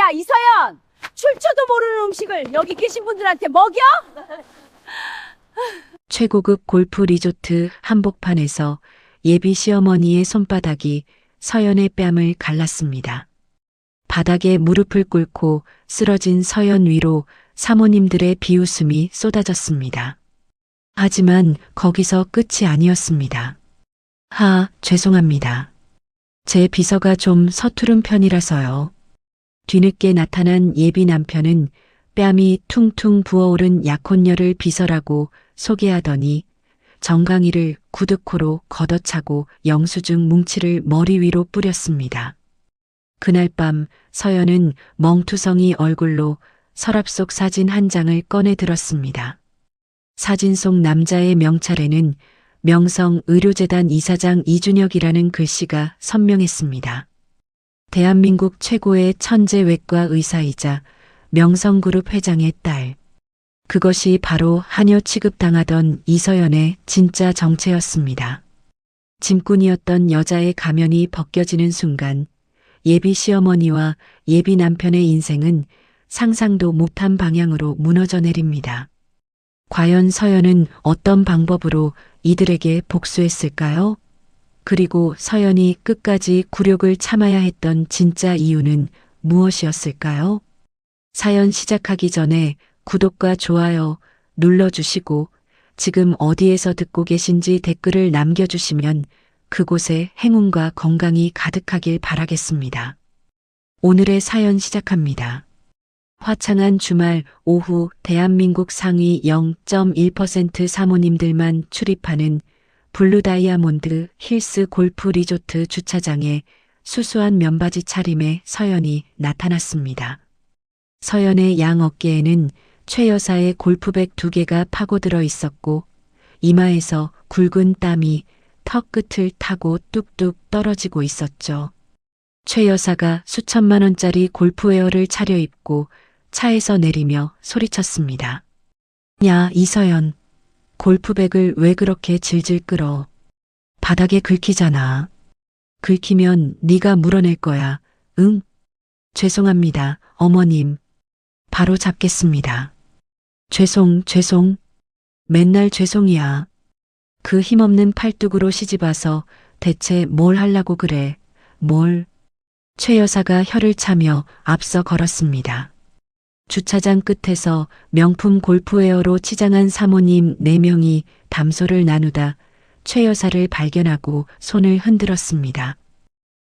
야, 이서연! 출처도 모르는 음식을 여기 계신 분들한테 먹여? 최고급 골프 리조트 한복판에서 예비 시어머니의 손바닥이 서연의 뺨을 갈랐습니다. 바닥에 무릎을 꿇고 쓰러진 서연 위로 사모님들의 비웃음이 쏟아졌습니다. 하지만 거기서 끝이 아니었습니다. 죄송합니다. 제 비서가 좀 서투른 편이라서요. 뒤늦게 나타난 예비 남편은 뺨이 퉁퉁 부어오른 약혼녀를 비서라고 소개하더니 정강이를 구두코로 걷어차고 영수증 뭉치를 머리 위로 뿌렸습니다. 그날 밤 서연은 멍투성이 얼굴로 서랍 속 사진 한 장을 꺼내 들었습니다. 사진 속 남자의 명찰에는 명성의료재단 이사장 이준혁이라는 글씨가 선명했습니다. 대한민국 최고의 천재 외과 의사이자 명성그룹 회장의 딸. 그것이 바로 하녀 취급당하던 이서연의 진짜 정체였습니다. 짐꾼이었던 여자의 가면이 벗겨지는 순간 예비 시어머니와 예비 남편의 인생은 상상도 못한 방향으로 무너져 내립니다. 과연 서연은 어떤 방법으로 이들에게 복수했을까요? 그리고 서연이 끝까지 굴욕을 참아야 했던 진짜 이유는 무엇이었을까요? 사연 시작하기 전에 구독과 좋아요 눌러주시고 지금 어디에서 듣고 계신지 댓글을 남겨주시면 그곳에 행운과 건강이 가득하길 바라겠습니다. 오늘의 사연 시작합니다. 화창한 주말 오후 대한민국 상위 0.1% 사모님들만 출입하는 블루 다이아몬드 힐스 골프 리조트 주차장에 수수한 면바지 차림의 서연이 나타났습니다. 서연의 양 어깨에는 최 여사의 골프백 2개가 파고들어 있었고 이마에서 굵은 땀이 턱 끝을 타고 뚝뚝 떨어지고 있었죠. 최 여사가 수천만 원짜리 골프웨어를 차려입고 차에서 내리며 소리쳤습니다. 야, 이서연. 골프백을 왜 그렇게 질질 끌어? 바닥에 긁히잖아. 긁히면 네가 물어낼 거야. 응? 죄송합니다, 어머님. 바로 잡겠습니다. 죄송. 맨날 죄송이야. 그 힘없는 팔뚝으로 시집와서 대체 뭘 하려고 그래? 뭘? 최 여사가 혀를 차며 앞서 걸었습니다. 주차장 끝에서 명품 골프웨어로 치장한 사모님 4명이 담소를 나누다 최 여사를 발견하고 손을 흔들었습니다.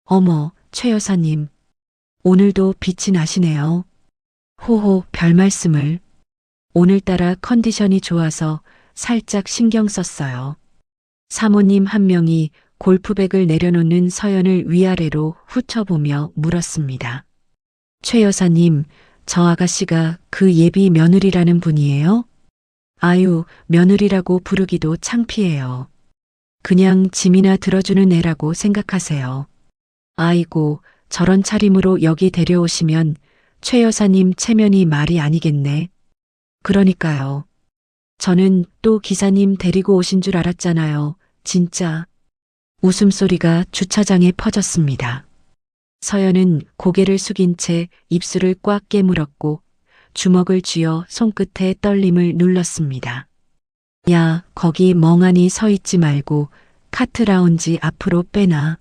어머, 최 여사님. 오늘도 빛이 나시네요. 호호, 별 말씀을. 오늘따라 컨디션이 좋아서 살짝 신경 썼어요. 사모님 한 명이 골프백을 내려놓는 서연을 위아래로 훑어보며 물었습니다. 최 여사님, 저 아가씨가 그 예비 며느리라는 분이에요? 아유, 며느리라고 부르기도 창피해요. 그냥 짐이나 들어주는 애라고 생각하세요. 아이고, 저런 차림으로 여기 데려오시면 최 여사님 체면이 말이 아니겠네. 그러니까요. 저는 또 기사님 데리고 오신 줄 알았잖아요. 진짜. 웃음소리가 주차장에 퍼졌습니다. 서연은 고개를 숙인 채 입술을 꽉 깨물었고 주먹을 쥐어 손끝에 떨림을 눌렀습니다. 야, 거기 멍하니 서 있지 말고 카트 라운지 앞으로 빼놔.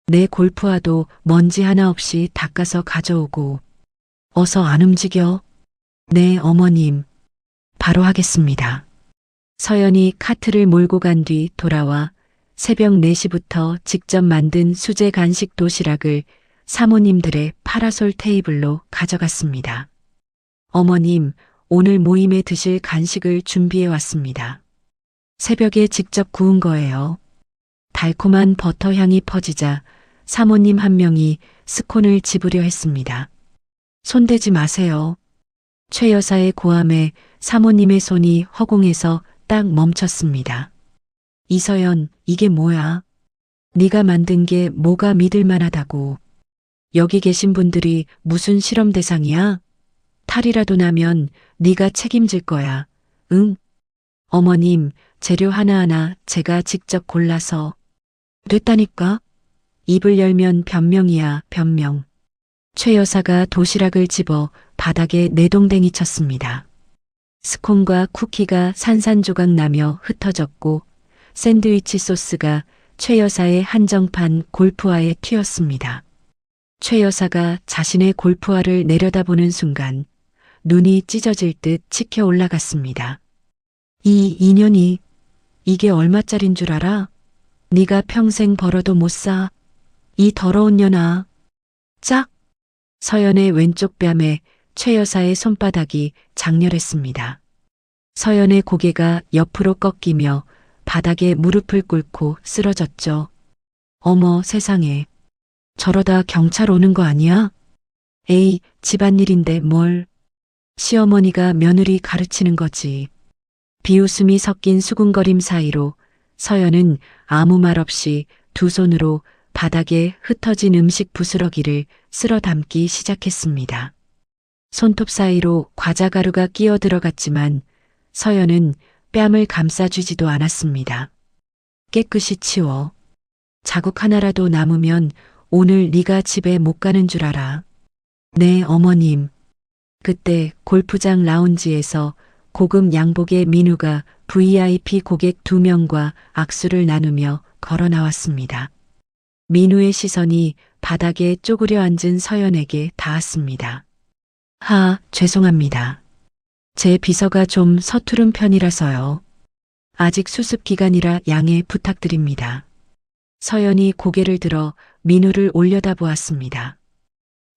내 골프화도 먼지 하나 없이 닦아서 가져오고. 어서 안 움직여. 네, 어머님. 바로 하겠습니다. 서연이 카트를 몰고 간 뒤 돌아와 새벽 4시부터 직접 만든 수제 간식 도시락을 사모님들의 파라솔 테이블로 가져갔습니다. 어머님, 오늘 모임에 드실 간식을 준비해 왔습니다. 새벽에 직접 구운 거예요. 달콤한 버터 향이 퍼지자 사모님 한 명이 스콘을 집으려 했습니다. 손대지 마세요. 최 여사의 고함에 사모님의 손이 허공에서 딱 멈췄습니다. 이서연, 이게 뭐야? 네가 만든 게 뭐가 믿을 만하다고. 여기 계신 분들이 무슨 실험 대상이야? 탈이라도 나면 네가 책임질 거야. 응? 어머님, 재료 하나하나 제가 직접 골라서. 됐다니까? 입을 열면 변명이야, 변명. 최 여사가 도시락을 집어 바닥에 내동댕이 쳤습니다. 스콘과 쿠키가 산산조각 나며 흩어졌고 샌드위치 소스가 최 여사의 한정판 골프화에 튀었습니다. 최 여사가 자신의 골프화를 내려다보는 순간 눈이 찢어질 듯 치켜 올라갔습니다. 이 인연이 이게 얼마짜린 줄 알아? 네가 평생 벌어도 못 사. 이 더러운 년아. 짝! 서연의 왼쪽 뺨에 최 여사의 손바닥이 장렬했습니다. 서연의 고개가 옆으로 꺾이며 바닥에 무릎을 꿇고 쓰러졌죠. 어머 세상에. 저러다 경찰 오는 거 아니야? 에이, 집안일인데 뭘. 시어머니가 며느리 가르치는 거지. 비웃음이 섞인 수군거림 사이로 서연은 아무 말 없이 두 손으로 바닥에 흩어진 음식 부스러기를 쓸어 담기 시작했습니다. 손톱 사이로 과자 가루가 끼어 들어갔지만 서연은 뺨을 감싸주지도 않았습니다. 깨끗이 치워. 자국 하나라도 남으면 오늘 네가 집에 못 가는 줄 알아. 네, 어머님. 그때 골프장 라운지에서 고급 양복의 민우가 VIP 고객 2명과 악수를 나누며 걸어 나왔습니다. 민우의 시선이 바닥에 쪼그려 앉은 서연에게 닿았습니다. 죄송합니다. 제 비서가 좀 서투른 편이라서요. 아직 수습 기간이라 양해 부탁드립니다. 서연이 고개를 들어 민우를 올려다보았습니다.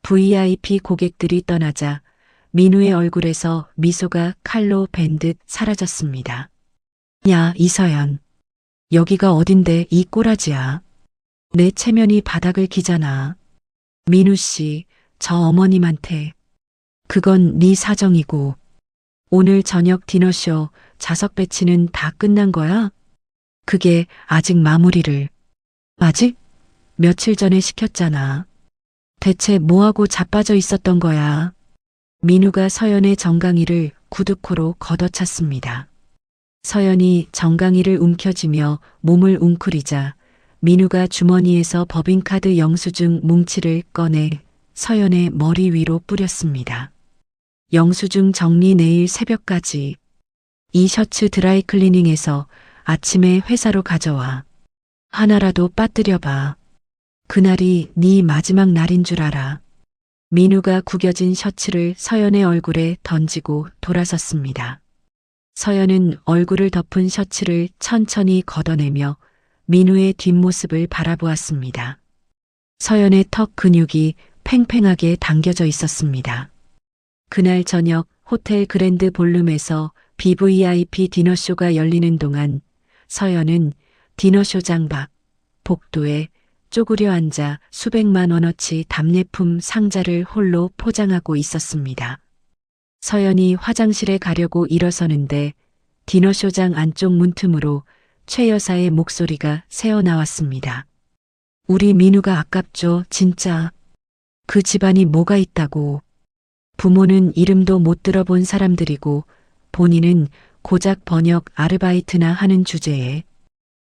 VIP 고객들이 떠나자 민우의 얼굴에서 미소가 칼로 벤 듯 사라졌습니다. 야, 이서연. 여기가 어딘데 이 꼬라지야. 내 체면이 바닥을 기잖아. 민우 씨, 저 어머님한테. 그건 네 사정이고. 오늘 저녁 디너쇼 좌석 배치는 다 끝난 거야? 그게 아직 마무리를. 아직? 며칠 전에 시켰잖아. 대체 뭐하고 자빠져 있었던 거야? 민우가 서연의 정강이를 구두코로 걷어찼습니다. 서연이 정강이를 움켜쥐며 몸을 웅크리자 민우가 주머니에서 법인카드 영수증 뭉치를 꺼내 서연의 머리 위로 뿌렸습니다. 영수증 정리 내일 새벽까지. 이 셔츠 드라이클리닝에서 아침에 회사로 가져와. 하나라도 빠뜨려봐. 그날이 네 마지막 날인 줄 알아. 민우가 구겨진 셔츠를 서연의 얼굴에 던지고 돌아섰습니다. 서연은 얼굴을 덮은 셔츠를 천천히 걷어내며 민우의 뒷모습을 바라보았습니다. 서연의 턱 근육이 팽팽하게 당겨져 있었습니다. 그날 저녁 호텔 그랜드 볼룸에서 BVIP 디너쇼가 열리는 동안 서연은 디너쇼장 밖 복도에 쪼그려 앉아 수백만 원어치 답례품 상자를 홀로 포장하고 있었습니다. 서연이 화장실에 가려고 일어서는데 디너쇼장 안쪽 문틈으로 최 여사의 목소리가 새어나왔습니다. 우리 민우가 아깝죠, 진짜. 그 집안이 뭐가 있다고. 부모는 이름도 못 들어본 사람들이고 본인은 고작 번역 아르바이트나 하는 주제에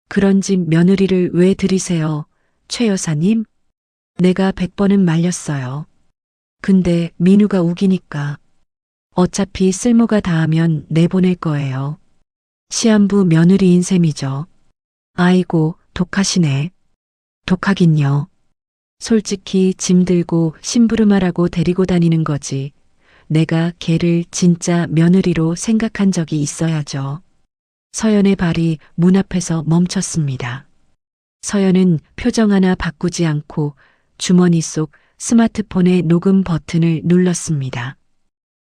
그런 집 며느리를 왜 들이세요, 최 여사님? 내가 100번은 말렸어요. 근데 민우가 우기니까. 어차피 쓸모가 닿으면 내보낼 거예요. 시한부 며느리인 셈이죠. 아이고, 독하시네. 독하긴요. 솔직히 짐 들고 심부름하라고 데리고 다니는 거지. 내가 걔를 진짜 며느리로 생각한 적이 있어야죠. 서연의 발이 문 앞에서 멈췄습니다. 서연은 표정 하나 바꾸지 않고 주머니 속 스마트폰의 녹음 버튼을 눌렀습니다.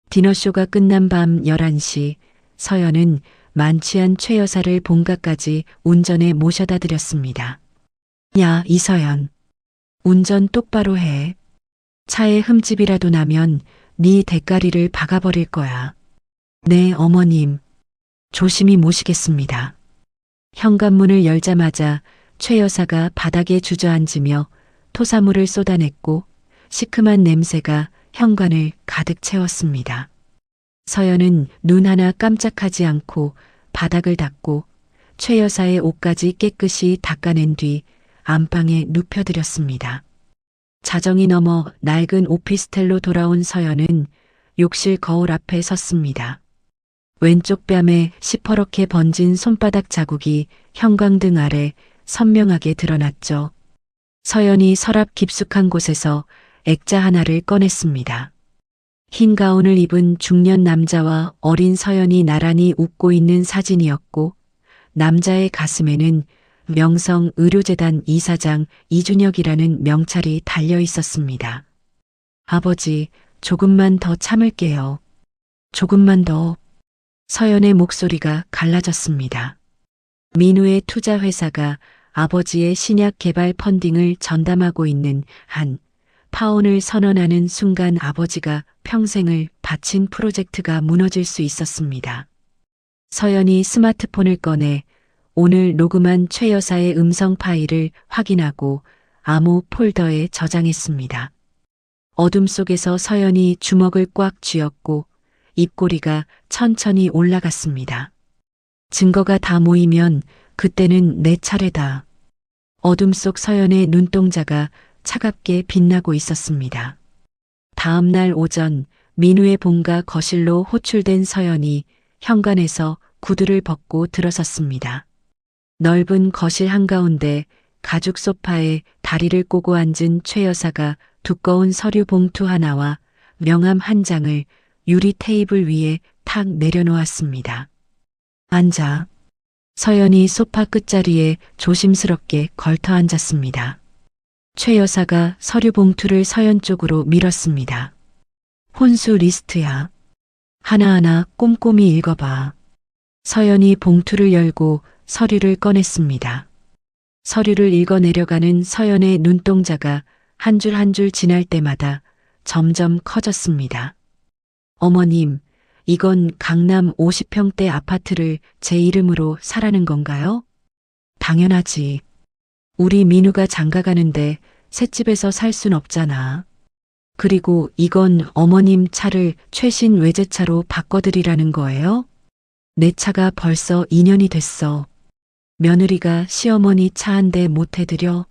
디너쇼가 끝난 밤 11시 서연은 만취한 최 여사를 본가까지 운전에 모셔다 드렸습니다. 야, 이서연. 운전 똑바로 해. 차에 흠집이라도 나면 네 대가리를 박아버릴 거야. 네, 어머님. 조심히 모시겠습니다. 현관문을 열자마자 최 여사가 바닥에 주저앉으며 토사물을 쏟아냈고 시큼한 냄새가 현관을 가득 채웠습니다. 서연은 눈 하나 깜짝하지 않고 바닥을 닦고 최 여사의 옷까지 깨끗이 닦아낸 뒤 안방에 눕혀드렸습니다. 자정이 넘어 낡은 오피스텔로 돌아온 서연은 욕실 거울 앞에 섰습니다. 왼쪽 뺨에 시퍼렇게 번진 손바닥 자국이 형광등 아래 선명하게 드러났죠. 서연이 서랍 깊숙한 곳에서 액자 하나를 꺼냈습니다. 흰 가운을 입은 중년 남자와 어린 서연이 나란히 웃고 있는 사진이었고, 남자의 가슴에는 명성 의료재단 이사장 이준혁이라는 명찰이 달려 있었습니다. 아버지, 조금만 더 참을게요. 조금만 더. 서연의 목소리가 갈라졌습니다. 민우의 투자회사가 아버지의 신약 개발 펀딩을 전담하고 있는 한 파혼을 선언하는 순간 아버지가 평생을 바친 프로젝트가 무너질 수 있었습니다. 서연이 스마트폰을 꺼내 오늘 녹음한 최 여사의 음성 파일을 확인하고 암호 폴더에 저장했습니다. 어둠 속에서 서연이 주먹을 꽉 쥐었고 입꼬리가 천천히 올라갔습니다. 증거가 다 모이면 그때는 내 차례다. 어둠 속 서연의 눈동자가 차갑게 빛나고 있었습니다. 다음 날 오전 민우의 본가 거실로 호출된 서연이 현관에서 구두를 벗고 들어섰습니다. 넓은 거실 한가운데 가죽 소파에 다리를 꼬고 앉은 최 여사가 두꺼운 서류 봉투 하나와 명함 한 장을 유리 테이블 위에 탁 내려놓았습니다. 앉아. 서연이 소파 끝자리에 조심스럽게 걸터 앉았습니다. 최 여사가 서류 봉투를 서연 쪽으로 밀었습니다. 혼수 리스트야. 하나하나 꼼꼼히 읽어봐. 서연이 봉투를 열고 서류를 꺼냈습니다. 서류를 읽어 내려가는 서연의 눈동자가 한 줄 한 줄 지날 때마다 점점 커졌습니다. 어머님, 이건 강남 50평대 아파트를 제 이름으로 사라는 건가요? 당연하지. 우리 민우가 장가가는데 셋집에서 살 순 없잖아. 그리고 이건 어머님 차를 최신 외제차로 바꿔드리라는 거예요? 내 차가 벌써 2년이 됐어. 며느리가 시어머니 차 한 대 못 해드려?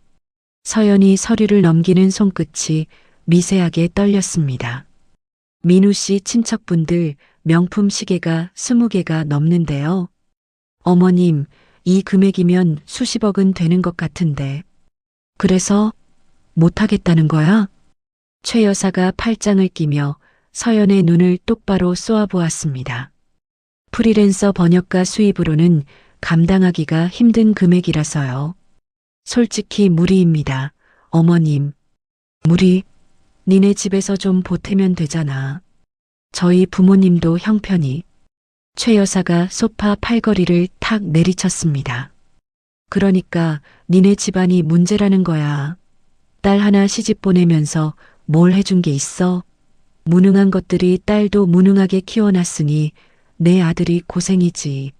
서연이 서류를 넘기는 손끝이 미세하게 떨렸습니다. 민우 씨 친척분들 명품 시계가 20개가 넘는데요. 어머님, 이 금액이면 수십억은 되는 것 같은데. 그래서 못하겠다는 거야? 최 여사가 팔짱을 끼며 서연의 눈을 똑바로 쏘아보았습니다. 프리랜서 번역가 수입으로는 감당하기가 힘든 금액이라서요. 솔직히 무리입니다. 어머님. 무리? 니네 집에서 좀 보태면 되잖아. 저희 부모님도 형편이. 최 여사가 소파 팔걸이를 탁 내리쳤습니다. 그러니까 니네 집안이 문제라는 거야. 딸 하나 시집 보내면서 뭘 해준 게 있어? 무능한 것들이 딸도 무능하게 키워놨으니 내 아들이 고생이지.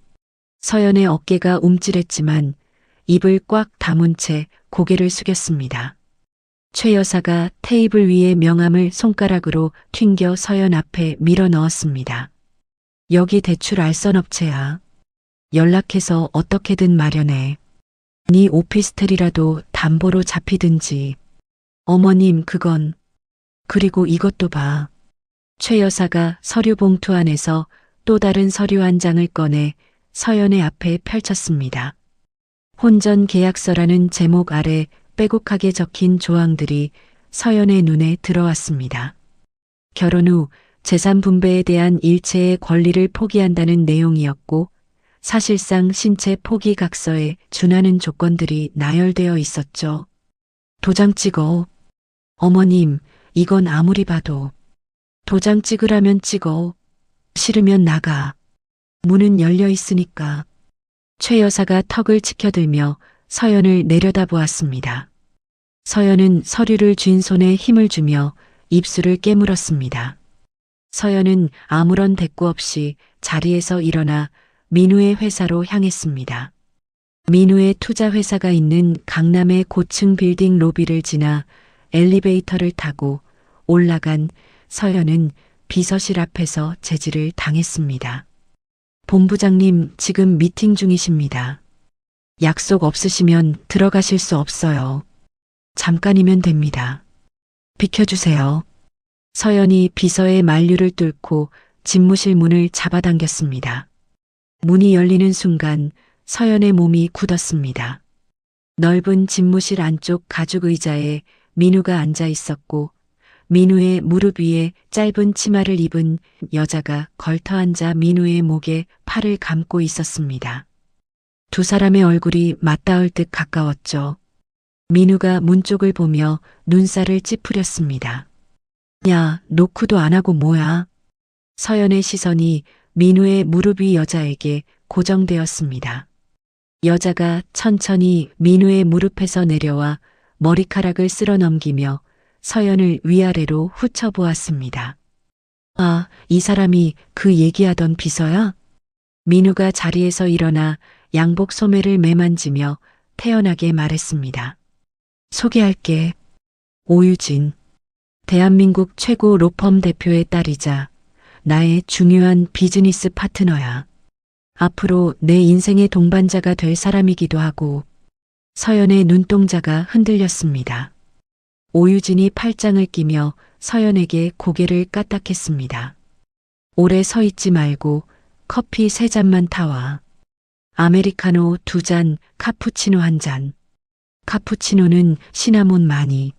서연의 어깨가 움찔했지만 입을 꽉 다문 채 고개를 숙였습니다. 최 여사가 테이블 위에 명함을 손가락으로 튕겨 서연 앞에 밀어 넣었습니다. 여기 대출 알선업체야. 연락해서 어떻게든 마련해. 네 오피스텔이라도 담보로 잡히든지. 어머님 그건. 그리고 이것도 봐. 최 여사가 서류 봉투 안에서 또 다른 서류 한 장을 꺼내 서연의 앞에 펼쳤습니다. 혼전 계약서라는 제목 아래 빼곡하게 적힌 조항들이 서연의 눈에 들어왔습니다. 결혼 후 재산 분배에 대한 일체의 권리를 포기한다는 내용이었고 사실상 신체 포기 각서에 준하는 조건들이 나열되어 있었죠. 도장 찍어. 어머님, 이건 아무리 봐도. 도장 찍으라면 찍어. 싫으면 나가. 문은 열려 있으니까. 최 여사가 턱을 치켜들며 서연을 내려다보았습니다. 서연은 서류를 쥔 손에 힘을 주며 입술을 깨물었습니다. 서연은 아무런 대꾸 없이 자리에서 일어나 민우의 회사로 향했습니다. 민우의 투자 회사가 있는 강남의 고층 빌딩 로비를 지나 엘리베이터를 타고 올라간 서연은 비서실 앞에서 제지를 당했습니다. 본부장님, 지금 미팅 중이십니다. 약속 없으시면 들어가실 수 없어요. 잠깐이면 됩니다. 비켜주세요. 서연이 비서의 만류를 뚫고 집무실 문을 잡아당겼습니다. 문이 열리는 순간 서연의 몸이 굳었습니다. 넓은 집무실 안쪽 가죽 의자에 민우가 앉아 있었고 민우의 무릎 위에 짧은 치마를 입은 여자가 걸터 앉아 민우의 목에 팔을 감고 있었습니다. 두 사람의 얼굴이 맞닿을 듯 가까웠죠. 민우가 문 쪽을 보며 눈살을 찌푸렸습니다. 야, 노크도 안 하고 뭐야? 서연의 시선이 민우의 무릎 위 여자에게 고정되었습니다. 여자가 천천히 민우의 무릎에서 내려와 머리카락을 쓸어 넘기며 서연을 위아래로 훑어보았습니다. 아, 이 사람이 그 얘기하던 비서야? 민우가 자리에서 일어나 양복 소매를 매만지며 태연하게 말했습니다. 소개할게. 오유진. 대한민국 최고 로펌 대표의 딸이자 나의 중요한 비즈니스 파트너야. 앞으로 내 인생의 동반자가 될 사람이기도 하고. 서연의 눈동자가 흔들렸습니다. 오유진이 팔짱을 끼며 서연에게 고개를 까딱했습니다. 오래 서 있지 말고 커피 3잔만 타와. 아메리카노 2잔, 카푸치노 1잔. 카푸치노는 시나몬 많이.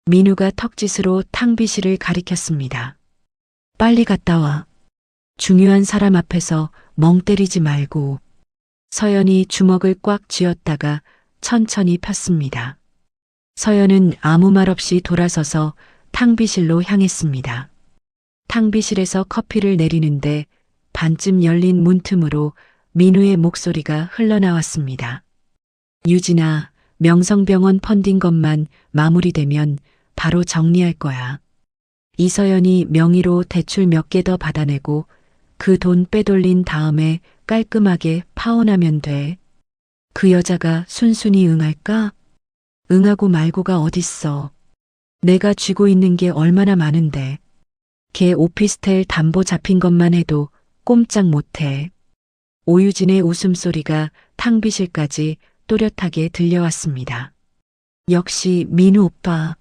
민우가 턱짓으로 탕비실을 가리켰습니다. 빨리 갔다 와. 중요한 사람 앞에서 멍 때리지 말고. 서연이 주먹을 꽉 쥐었다가 천천히 폈습니다. 서연은 아무 말 없이 돌아서서 탕비실로 향했습니다. 탕비실에서 커피를 내리는데 반쯤 열린 문틈으로 민우의 목소리가 흘러나왔습니다. 유진아, 명성병원 펀딩 것만 마무리되면 바로 정리할 거야. 이서연이 명의로 대출 몇 개 더 받아내고 그 돈 빼돌린 다음에 깔끔하게 파혼하면 돼. 그 여자가 순순히 응할까? 응하고 말고가 어딨어. 내가 쥐고 있는 게 얼마나 많은데. 걔 오피스텔 담보 잡힌 것만 해도 꼼짝 못해. 오유진의 웃음소리가 탕비실까지 또렷하게 들려왔습니다. 역시 민우 오빠.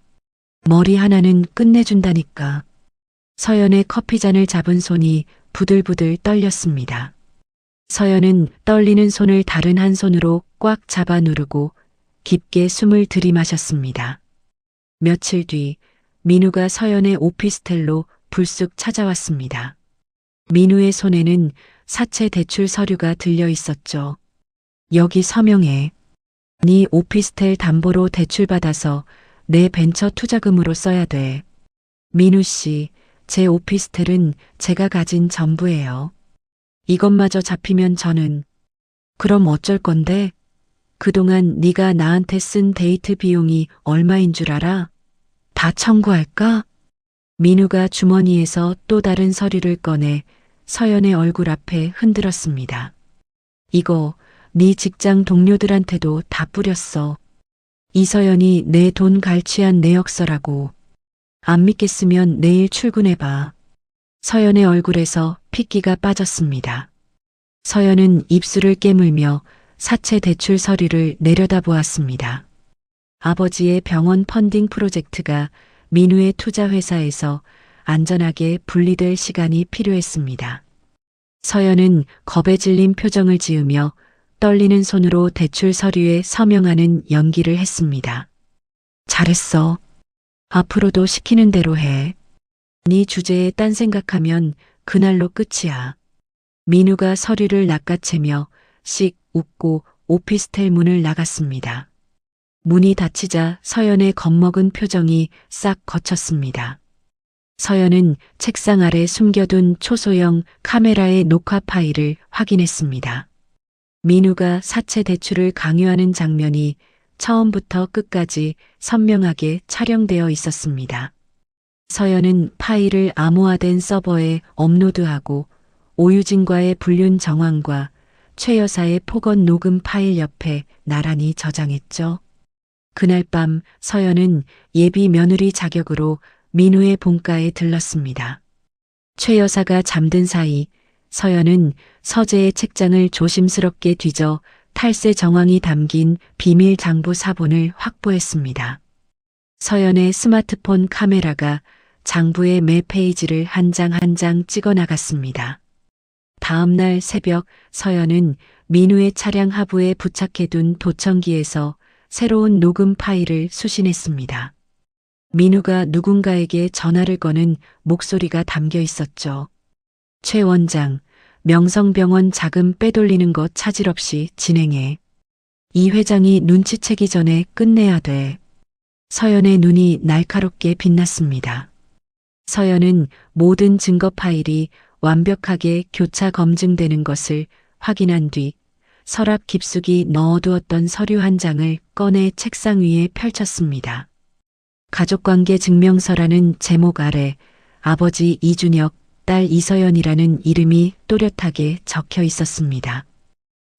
머리 하나는 끝내준다니까. 서연의 커피잔을 잡은 손이 부들부들 떨렸습니다. 서연은 떨리는 손을 다른 한 손으로 꽉 잡아 누르고 깊게 숨을 들이마셨습니다. 며칠 뒤 민우가 서연의 오피스텔로 불쑥 찾아왔습니다. 민우의 손에는 사채 대출 서류가 들려 있었죠. 여기 서명해. 네 오피스텔 담보로 대출받아서 내 벤처 투자금으로 써야 돼. 민우 씨, 제 오피스텔은 제가 가진 전부예요. 이것마저 잡히면 저는. 그럼 어쩔 건데? 그동안 네가 나한테 쓴 데이트 비용이 얼마인 줄 알아? 다 청구할까? 민우가 주머니에서 또 다른 서류를 꺼내 서연의 얼굴 앞에 흔들었습니다. 이거 네 직장 동료들한테도 다 뿌렸어. 이서연이 내 돈 갈취한 내역서라고. 안 믿겠으면 내일 출근해봐. 서연의 얼굴에서 핏기가 빠졌습니다. 서연은 입술을 깨물며 사채 대출 서류를 내려다보았습니다. 아버지의 병원 펀딩 프로젝트가 민우의 투자회사에서 안전하게 분리될 시간이 필요했습니다. 서연은 겁에 질린 표정을 지으며 떨리는 손으로 대출 서류에 서명하는 연기를 했습니다. 잘했어. 앞으로도 시키는 대로 해. 네 주제에 딴 생각하면 그날로 끝이야. 민우가 서류를 낚아채며 씩 웃고 오피스텔 문을 나갔습니다. 문이 닫히자 서연의 겁먹은 표정이 싹 걷혔습니다. 서연은 책상 아래 숨겨둔 초소형 카메라의 녹화 파일을 확인했습니다. 민우가 사채 대출을 강요하는 장면이 처음부터 끝까지 선명하게 촬영되어 있었습니다. 서연은 파일을 암호화된 서버에 업로드하고 오유진과의 불륜 정황과 최 여사의 폭언 녹음 파일 옆에 나란히 저장했죠. 그날 밤 서연은 예비 며느리 자격으로 민우의 본가에 들렀습니다. 최 여사가 잠든 사이 서연은 서재의 책장을 조심스럽게 뒤져 탈세 정황이 담긴 비밀 장부 사본을 확보했습니다. 서연의 스마트폰 카메라가 장부의 매 페이지를 한 장 한 장 찍어 나갔습니다. 다음 날 새벽 서연은 민우의 차량 하부에 부착해둔 도청기에서 새로운 녹음 파일을 수신했습니다. 민우가 누군가에게 전화를 거는 목소리가 담겨 있었죠. 최 원장, 명성병원 자금 빼돌리는 거 차질 없이 진행해. 이 회장이 눈치채기 전에 끝내야 돼. 서연의 눈이 날카롭게 빛났습니다. 서연은 모든 증거 파일이 완벽하게 교차 검증되는 것을 확인한 뒤 서랍 깊숙이 넣어두었던 서류 한 장을 꺼내 책상 위에 펼쳤습니다. 가족관계 증명서라는 제목 아래 아버지 이준혁, 딸 이서연이라는 이름이 또렷하게 적혀 있었습니다.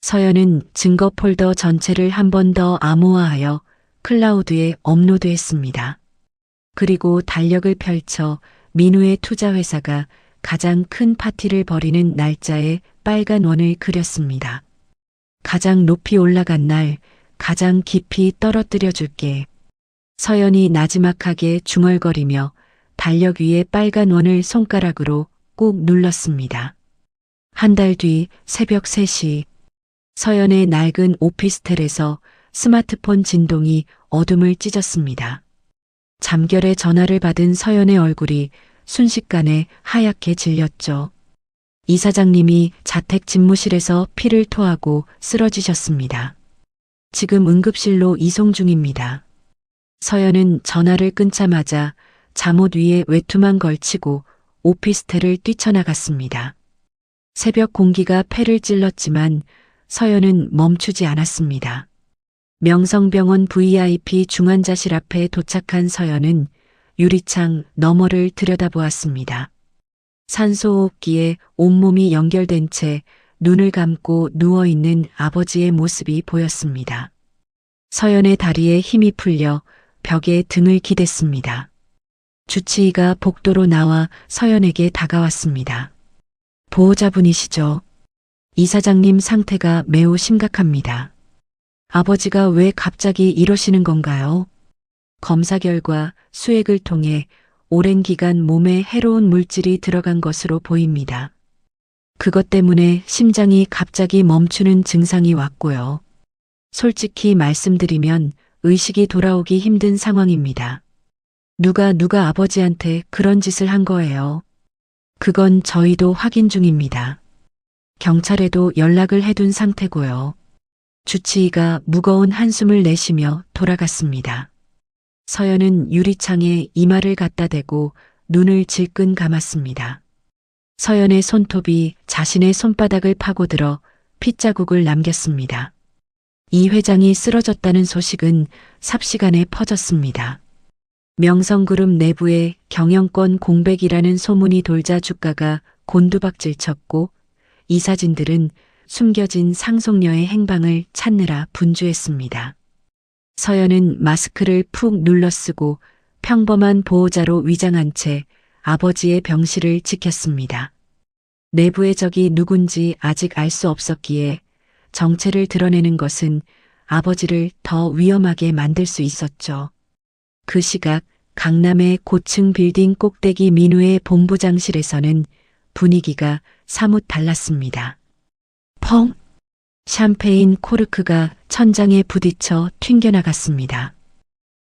서연은 증거 폴더 전체를 한 번 더 암호화하여 클라우드에 업로드했습니다. 그리고 달력을 펼쳐 민우의 투자회사가 가장 큰 파티를 벌이는 날짜에 빨간 원을 그렸습니다. 가장 높이 올라간 날, 가장 깊이 떨어뜨려 줄게. 서연이 나지막하게 중얼거리며 달력 위에 빨간 원을 손가락으로 꾹 눌렀습니다. 한 달 뒤 새벽 3시, 서연의 낡은 오피스텔에서 스마트폰 진동이 어둠을 찢었습니다. 잠결에 전화를 받은 서연의 얼굴이 순식간에 하얗게 질렸죠. 이 사장님이 자택 집무실에서 피를 토하고 쓰러지셨습니다. 지금 응급실로 이송 중입니다. 서연은 전화를 끊자마자 잠옷 위에 외투만 걸치고 오피스텔을 뛰쳐나갔습니다. 새벽 공기가 폐를 찔렀지만 서연은 멈추지 않았습니다. 명성병원 VIP 중환자실 앞에 도착한 서연은 유리창 너머를 들여다보았습니다. 산소호흡기에 온몸이 연결된 채 눈을 감고 누워있는 아버지의 모습이 보였습니다. 서연의 다리에 힘이 풀려 벽에 등을 기댔습니다. 주치의가 복도로 나와 서연에게 다가왔습니다. 보호자분이시죠? 이 사장님 상태가 매우 심각합니다. 아버지가 왜 갑자기 이러시는 건가요? 검사 결과 수액을 통해 오랜 기간 몸에 해로운 물질이 들어간 것으로 보입니다. 그것 때문에 심장이 갑자기 멈추는 증상이 왔고요. 솔직히 말씀드리면 의식이 돌아오기 힘든 상황입니다. 누가 아버지한테 그런 짓을 한 거예요. 그건 저희도 확인 중입니다. 경찰에도 연락을 해둔 상태고요. 주치의가 무거운 한숨을 내쉬며 돌아갔습니다. 서연은 유리창에 이마를 갖다 대고 눈을 질끈 감았습니다. 서연의 손톱이 자신의 손바닥을 파고들어 핏자국을 남겼습니다. 이 회장이 쓰러졌다는 소식은 삽시간에 퍼졌습니다. 명성그룹 내부에 경영권 공백이라는 소문이 돌자 주가가 곤두박질 쳤고 이 사진들은 숨겨진 상속녀의 행방을 찾느라 분주했습니다. 서연은 마스크를 푹 눌러쓰고 평범한 보호자로 위장한 채 아버지의 병실을 지켰습니다. 내부의 적이 누군지 아직 알 수 없었기에 정체를 드러내는 것은 아버지를 더 위험하게 만들 수 있었죠. 그 시각 강남의 고층 빌딩 꼭대기 민우의 본부장실에서는 분위기가 사뭇 달랐습니다. 펑! 샴페인 코르크가 천장에 부딪혀 튕겨나갔습니다.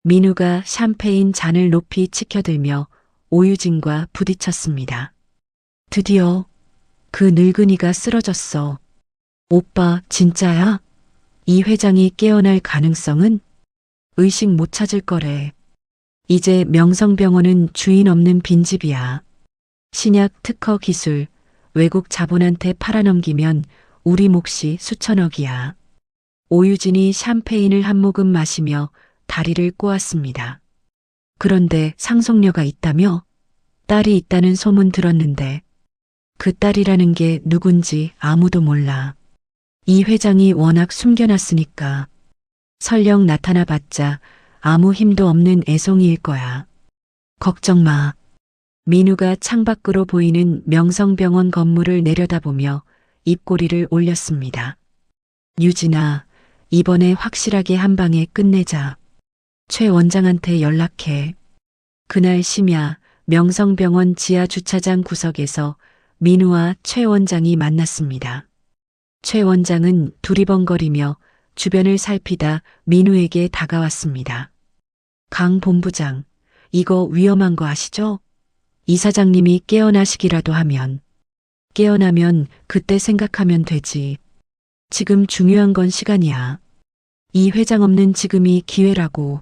민우가 샴페인 잔을 높이 치켜들며 오유진과 부딪혔습니다. 드디어 그 늙은이가 쓰러졌어. 오빠 진짜야? 이 회장이 깨어날 가능성은? 의식 못 찾을 거래. 이제 명성병원은 주인 없는 빈집이야. 신약 특허 기술, 외국 자본한테 팔아넘기면 우리 몫이 수천억이야. 오유진이 샴페인을 한 모금 마시며 다리를 꼬았습니다. 그런데 상속녀가 있다며? 딸이 있다는 소문 들었는데 그 딸이라는 게 누군지 아무도 몰라. 이 회장이 워낙 숨겨놨으니까 설령 나타나봤자 아무 힘도 없는 애송이일 거야. 걱정 마. 민우가 창밖으로 보이는 명성병원 건물을 내려다보며 입꼬리를 올렸습니다. 유진아, 이번에 확실하게 한 방에 끝내자. 최 원장한테 연락해. 그날 심야 명성병원 지하 주차장 구석에서 민우와 최 원장이 만났습니다. 최 원장은 두리번거리며 주변을 살피다 민우에게 다가왔습니다. 강 본부장, 이거 위험한 거 아시죠? 이 사장님이 깨어나시기라도 하면. 깨어나면 그때 생각하면 되지. 지금 중요한 건 시간이야. 이 회장 없는 지금이 기회라고.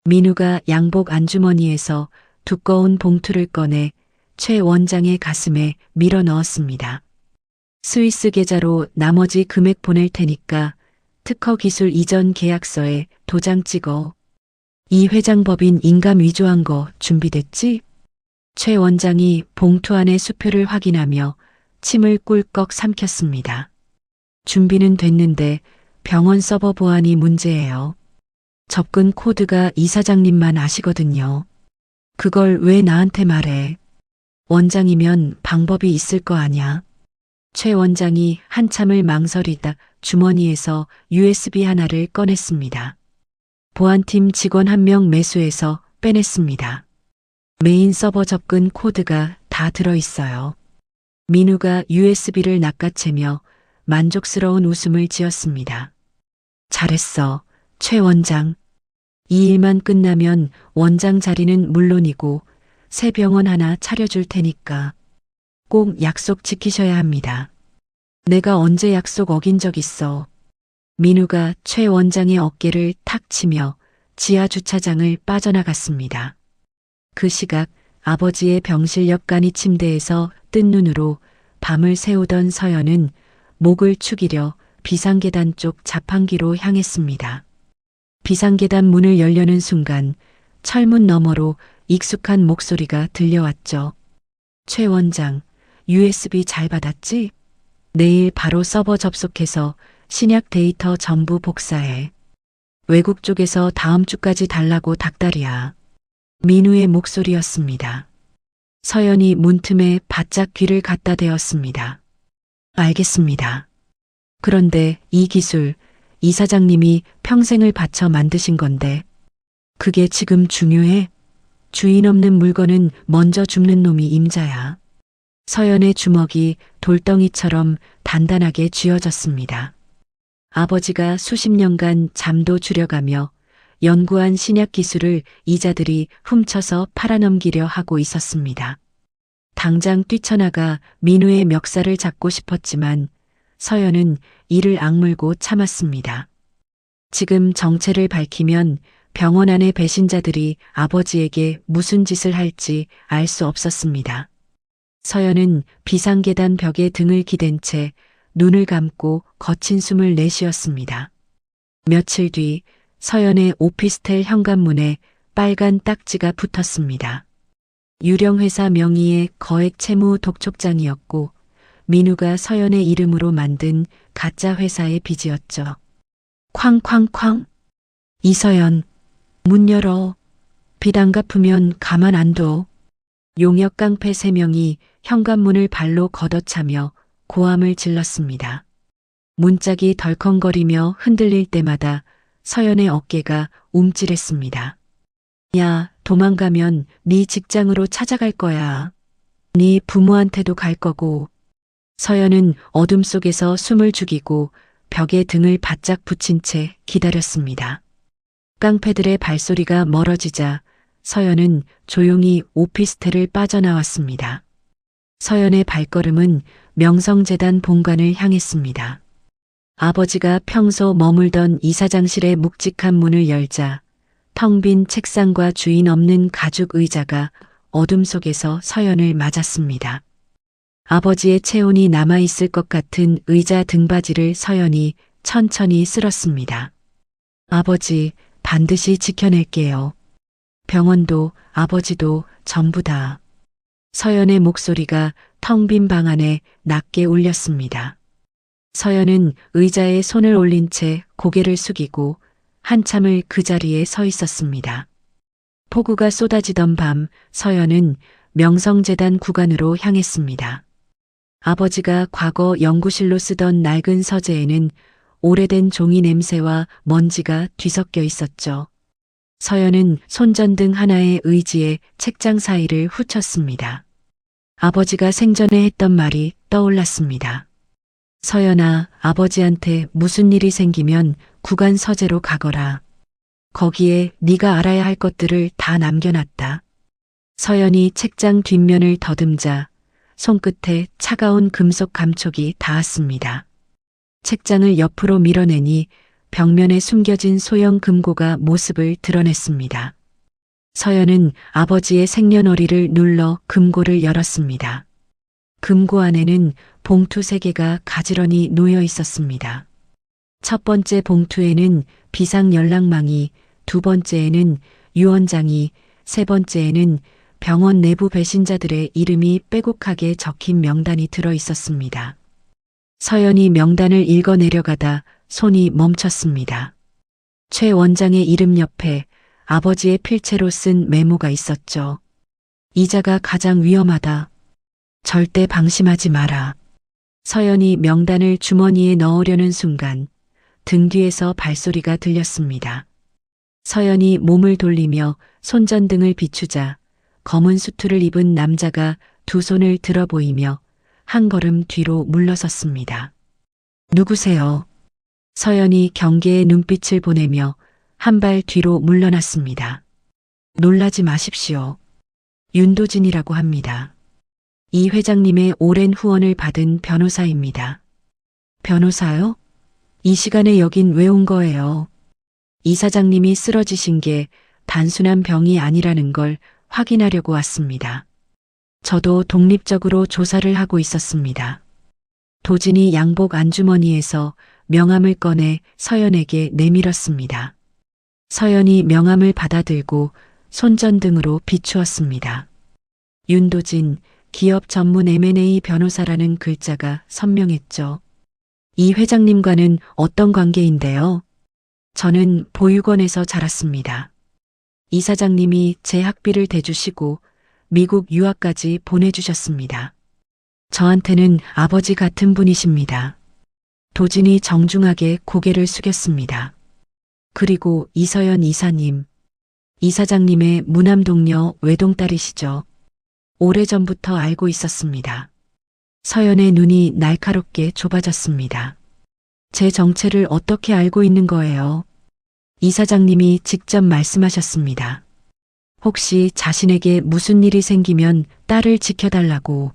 민우가 양복 안주머니에서 두꺼운 봉투를 꺼내 최 원장의 가슴에 밀어 넣었습니다. 스위스 계좌로 나머지 금액 보낼 테니까 특허 기술 이전 계약서에 도장 찍어. 이 회장 법인 인감 위조한 거 준비됐지? 최 원장이 봉투 안의 수표를 확인하며 침을 꿀꺽 삼켰습니다. 준비는 됐는데 병원 서버 보안이 문제예요. 접근 코드가 이 사장님만 아시거든요. 그걸 왜 나한테 말해? 원장이면 방법이 있을 거 아냐? 최 원장이 한참을 망설이다 주머니에서 USB 하나를 꺼냈습니다. 보안팀 직원 한 명 매수해서 빼냈습니다. 메인 서버 접근 코드가 다 들어있어요. 민우가 USB를 낚아채며 만족스러운 웃음을 지었습니다. 잘했어, 최 원장. 이 일만 끝나면 원장 자리는 물론이고 새 병원 하나 차려줄 테니까 꼭 약속 지키셔야 합니다. 내가 언제 약속 어긴 적 있어? 민우가 최 원장의 어깨를 탁 치며 지하 주차장을 빠져나갔습니다. 그 시각 아버지의 병실 옆간이 침대에서 뜬 눈으로 밤을 새우던 서연은 목을 축이려 비상계단 쪽 자판기로 향했습니다. 비상계단 문을 열려는 순간 철문 너머로 익숙한 목소리가 들려왔죠. 최 원장, USB 잘 받았지? 내일 바로 서버 접속해서 신약 데이터 전부 복사해. 외국 쪽에서 다음 주까지 달라고 닥달이야. 민우의 목소리였습니다. 서연이 문틈에 바짝 귀를 갖다 대었습니다. 알겠습니다. 그런데 이 기술, 이 사장님이 평생을 바쳐 만드신 건데 그게 지금 중요해? 주인 없는 물건은 먼저 줍는 놈이 임자야. 서연의 주먹이 돌덩이처럼 단단하게 쥐어졌습니다. 아버지가 수십 년간 잠도 줄여가며 연구한 신약 기술을 이자들이 훔쳐서 팔아넘기려 하고 있었습니다. 당장 뛰쳐나가 민우의 멱살을 잡고 싶었지만 서연은 이를 악물고 참았습니다. 지금 정체를 밝히면 병원 안의 배신자들이 아버지에게 무슨 짓을 할지 알 수 없었습니다. 서연은 비상계단 벽에 등을 기댄 채 눈을 감고 거친 숨을 내쉬었습니다. 며칠 뒤 서연의 오피스텔 현관문에 빨간 딱지가 붙었습니다. 유령회사 명의의 거액 채무 독촉장이었고 민우가 서연의 이름으로 만든 가짜 회사의 빚이었죠. 쾅쾅쾅. 이서연, 문 열어. 빚 안 갚으면 가만 안 둬. 용역 깡패 3명이 현관문을 발로 걷어차며 고함을 질렀습니다. 문짝이 덜컹거리며 흔들릴 때마다 서연의 어깨가 움찔했습니다. 야, 도망가면 네 직장으로 찾아갈 거야. 네 부모한테도 갈 거고. 서연은 어둠 속에서 숨을 죽이고 벽에 등을 바짝 붙인 채 기다렸습니다. 깡패들의 발소리가 멀어지자 서연은 조용히 오피스텔을 빠져나왔습니다. 서연의 발걸음은 명성재단 본관을 향했습니다. 아버지가 평소 머물던 이사장실의 묵직한 문을 열자 텅 빈 책상과 주인 없는 가죽 의자가 어둠 속에서 서연을 맞았습니다. 아버지의 체온이 남아있을 것 같은 의자 등받이를 서연이 천천히 쓸었습니다. 아버지, 반드시 지켜낼게요. 병원도 아버지도 전부 다. 서연의 목소리가 텅 빈 방 안에 낮게 울렸습니다. 서연은 의자에 손을 올린 채 고개를 숙이고 한참을 그 자리에 서 있었습니다. 폭우가 쏟아지던 밤 서연은 명성재단 구간으로 향했습니다. 아버지가 과거 연구실로 쓰던 낡은 서재에는 오래된 종이 냄새와 먼지가 뒤섞여 있었죠. 서연은 손전등 하나의 의지에 책장 사이를 후쳤습니다. 아버지가 생전에 했던 말이 떠올랐습니다. 서연아, 아버지한테 무슨 일이 생기면 구간 서재로 가거라. 거기에 네가 알아야 할 것들을 다 남겨놨다. 서연이 책장 뒷면을 더듬자 손끝에 차가운 금속 감촉이 닿았습니다. 책장을 옆으로 밀어내니 벽면에 숨겨진 소형 금고가 모습을 드러냈습니다. 서연은 아버지의 생년월일을 눌러 금고를 열었습니다. 금고 안에는 봉투 3개가 가지런히 놓여 있었습니다. 첫 번째 봉투에는 비상 연락망이, 두 번째에는 유언장이, 세 번째에는 병원 내부 배신자들의 이름이 빼곡하게 적힌 명단이 들어 있었습니다. 서연이 명단을 읽어 내려가다 손이 멈췄습니다. 최 원장의 이름 옆에 아버지의 필체로 쓴 메모가 있었죠. 이자가 가장 위험하다. 절대 방심하지 마라. 서연이 명단을 주머니에 넣으려는 순간 등 뒤에서 발소리가 들렸습니다. 서연이 몸을 돌리며 손전등을 비추자 검은 수트를 입은 남자가 두 손을 들어 보이며 한 걸음 뒤로 물러섰습니다. 누구세요? 서연이 경계의 눈빛을 보내며 한 발 뒤로 물러났습니다. 놀라지 마십시오. 윤도진이라고 합니다. 이 회장님의 오랜 후원을 받은 변호사입니다. 변호사요? 이 시간에 여긴 왜 온 거예요? 이 사장님이 쓰러지신 게 단순한 병이 아니라는 걸 확인하려고 왔습니다. 저도 독립적으로 조사를 하고 있었습니다. 도진이 양복 안주머니에서 명함을 꺼내 서연에게 내밀었습니다. 서연이 명함을 받아들고 손전등으로 비추었습니다. 윤도진, 기업 전문 M&A 변호사라는 글자가 선명했죠. 이 회장님과는 어떤 관계인데요? 저는 보육원에서 자랐습니다. 이 사장님이 제 학비를 대주시고 미국 유학까지 보내주셨습니다. 저한테는 아버지 같은 분이십니다. 도진이 정중하게 고개를 숙였습니다. 그리고 이서연 이사님, 이 사장님의 무남 동료 외동딸이시죠. 오래전부터 알고 있었습니다. 서연의 눈이 날카롭게 좁아졌습니다. 제 정체를 어떻게 알고 있는 거예요? 이 사장님이 직접 말씀하셨습니다. 혹시 자신에게 무슨 일이 생기면 딸을 지켜달라고.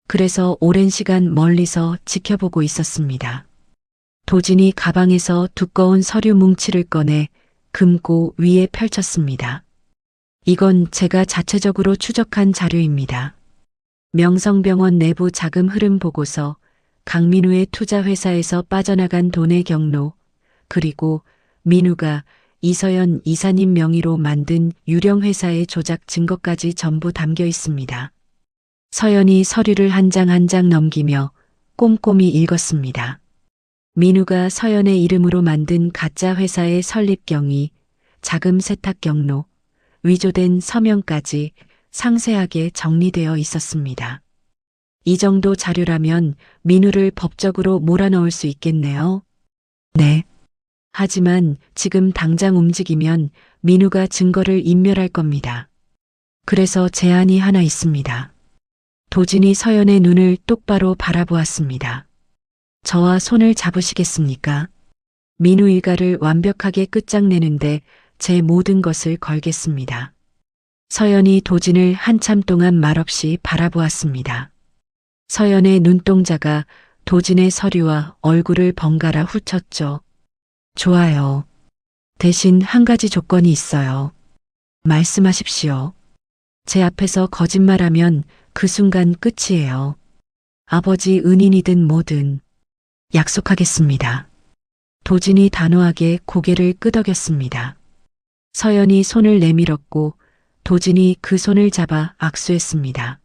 그래서 오랜 시간 멀리서 지켜보고 있었습니다. 도진이 가방에서 두꺼운 서류 뭉치를 꺼내 금고 위에 펼쳤습니다. 이건 제가 자체적으로 추적한 자료입니다. 명성병원 내부 자금 흐름 보고서, 강민우의 투자회사에서 빠져나간 돈의 경로, 그리고 민우가 이서연 이사님 명의로 만든 유령회사의 조작 증거까지 전부 담겨 있습니다. 서연이 서류를 한 장 한 장 넘기며 꼼꼼히 읽었습니다. 민우가 서연의 이름으로 만든 가짜 회사의 설립 경위, 자금 세탁 경로, 위조된 서명까지 상세하게 정리되어 있었습니다. 이 정도 자료라면 민우를 법적으로 몰아넣을 수 있겠네요. 네. 하지만 지금 당장 움직이면 민우가 증거를 인멸할 겁니다. 그래서 제안이 하나 있습니다. 도진이 서연의 눈을 똑바로 바라보았습니다. 저와 손을 잡으시겠습니까? 민우 일가를 완벽하게 끝장내는데 제 모든 것을 걸겠습니다. 서연이 도진을 한참 동안 말없이 바라보았습니다. 서연의 눈동자가 도진의 서류와 얼굴을 번갈아 훑었죠. 좋아요. 대신 한 가지 조건이 있어요. 말씀하십시오. 제 앞에서 거짓말하면 그 순간 끝이에요. 아버지 은인이든 뭐든. 약속하겠습니다. 도진이 단호하게 고개를 끄덕였습니다. 서연이 손을 내밀었고 도진이 그 손을 잡아 악수했습니다.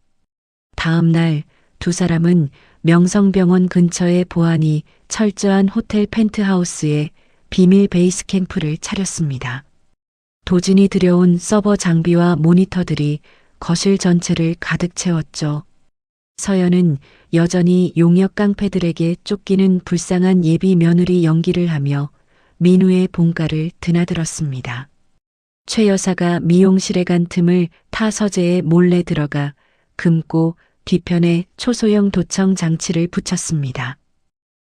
다음 날 두 사람은 명성병원 근처의 보안이 철저한 호텔 펜트하우스에 비밀 베이스 캠프를 차렸습니다. 도진이 들여온 서버 장비와 모니터들이 거실 전체를 가득 채웠죠. 서연은 여전히 용역 깡패들에게 쫓기는 불쌍한 예비 며느리 연기를 하며 민우의 본가를 드나들었습니다. 최 여사가 미용실에 간 틈을 타 서재에 몰래 들어가 금고 뒤편에 초소형 도청 장치를 붙였습니다.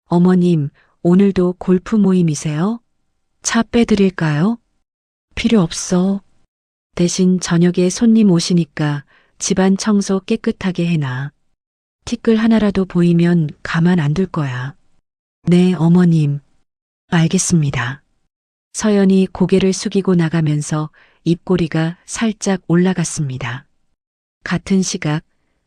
어머님, 오늘도 골프 모임이세요? 차 빼드릴까요? 필요 없어. 대신 저녁에 손님 오시니까 집안 청소 깨끗하게 해놔. 티끌 하나라도 보이면 가만 안 둘 거야. 네, 어머님. 알겠습니다. 서연이 고개를 숙이고 나가면서 입꼬리가 살짝 올라갔습니다. 같은 시각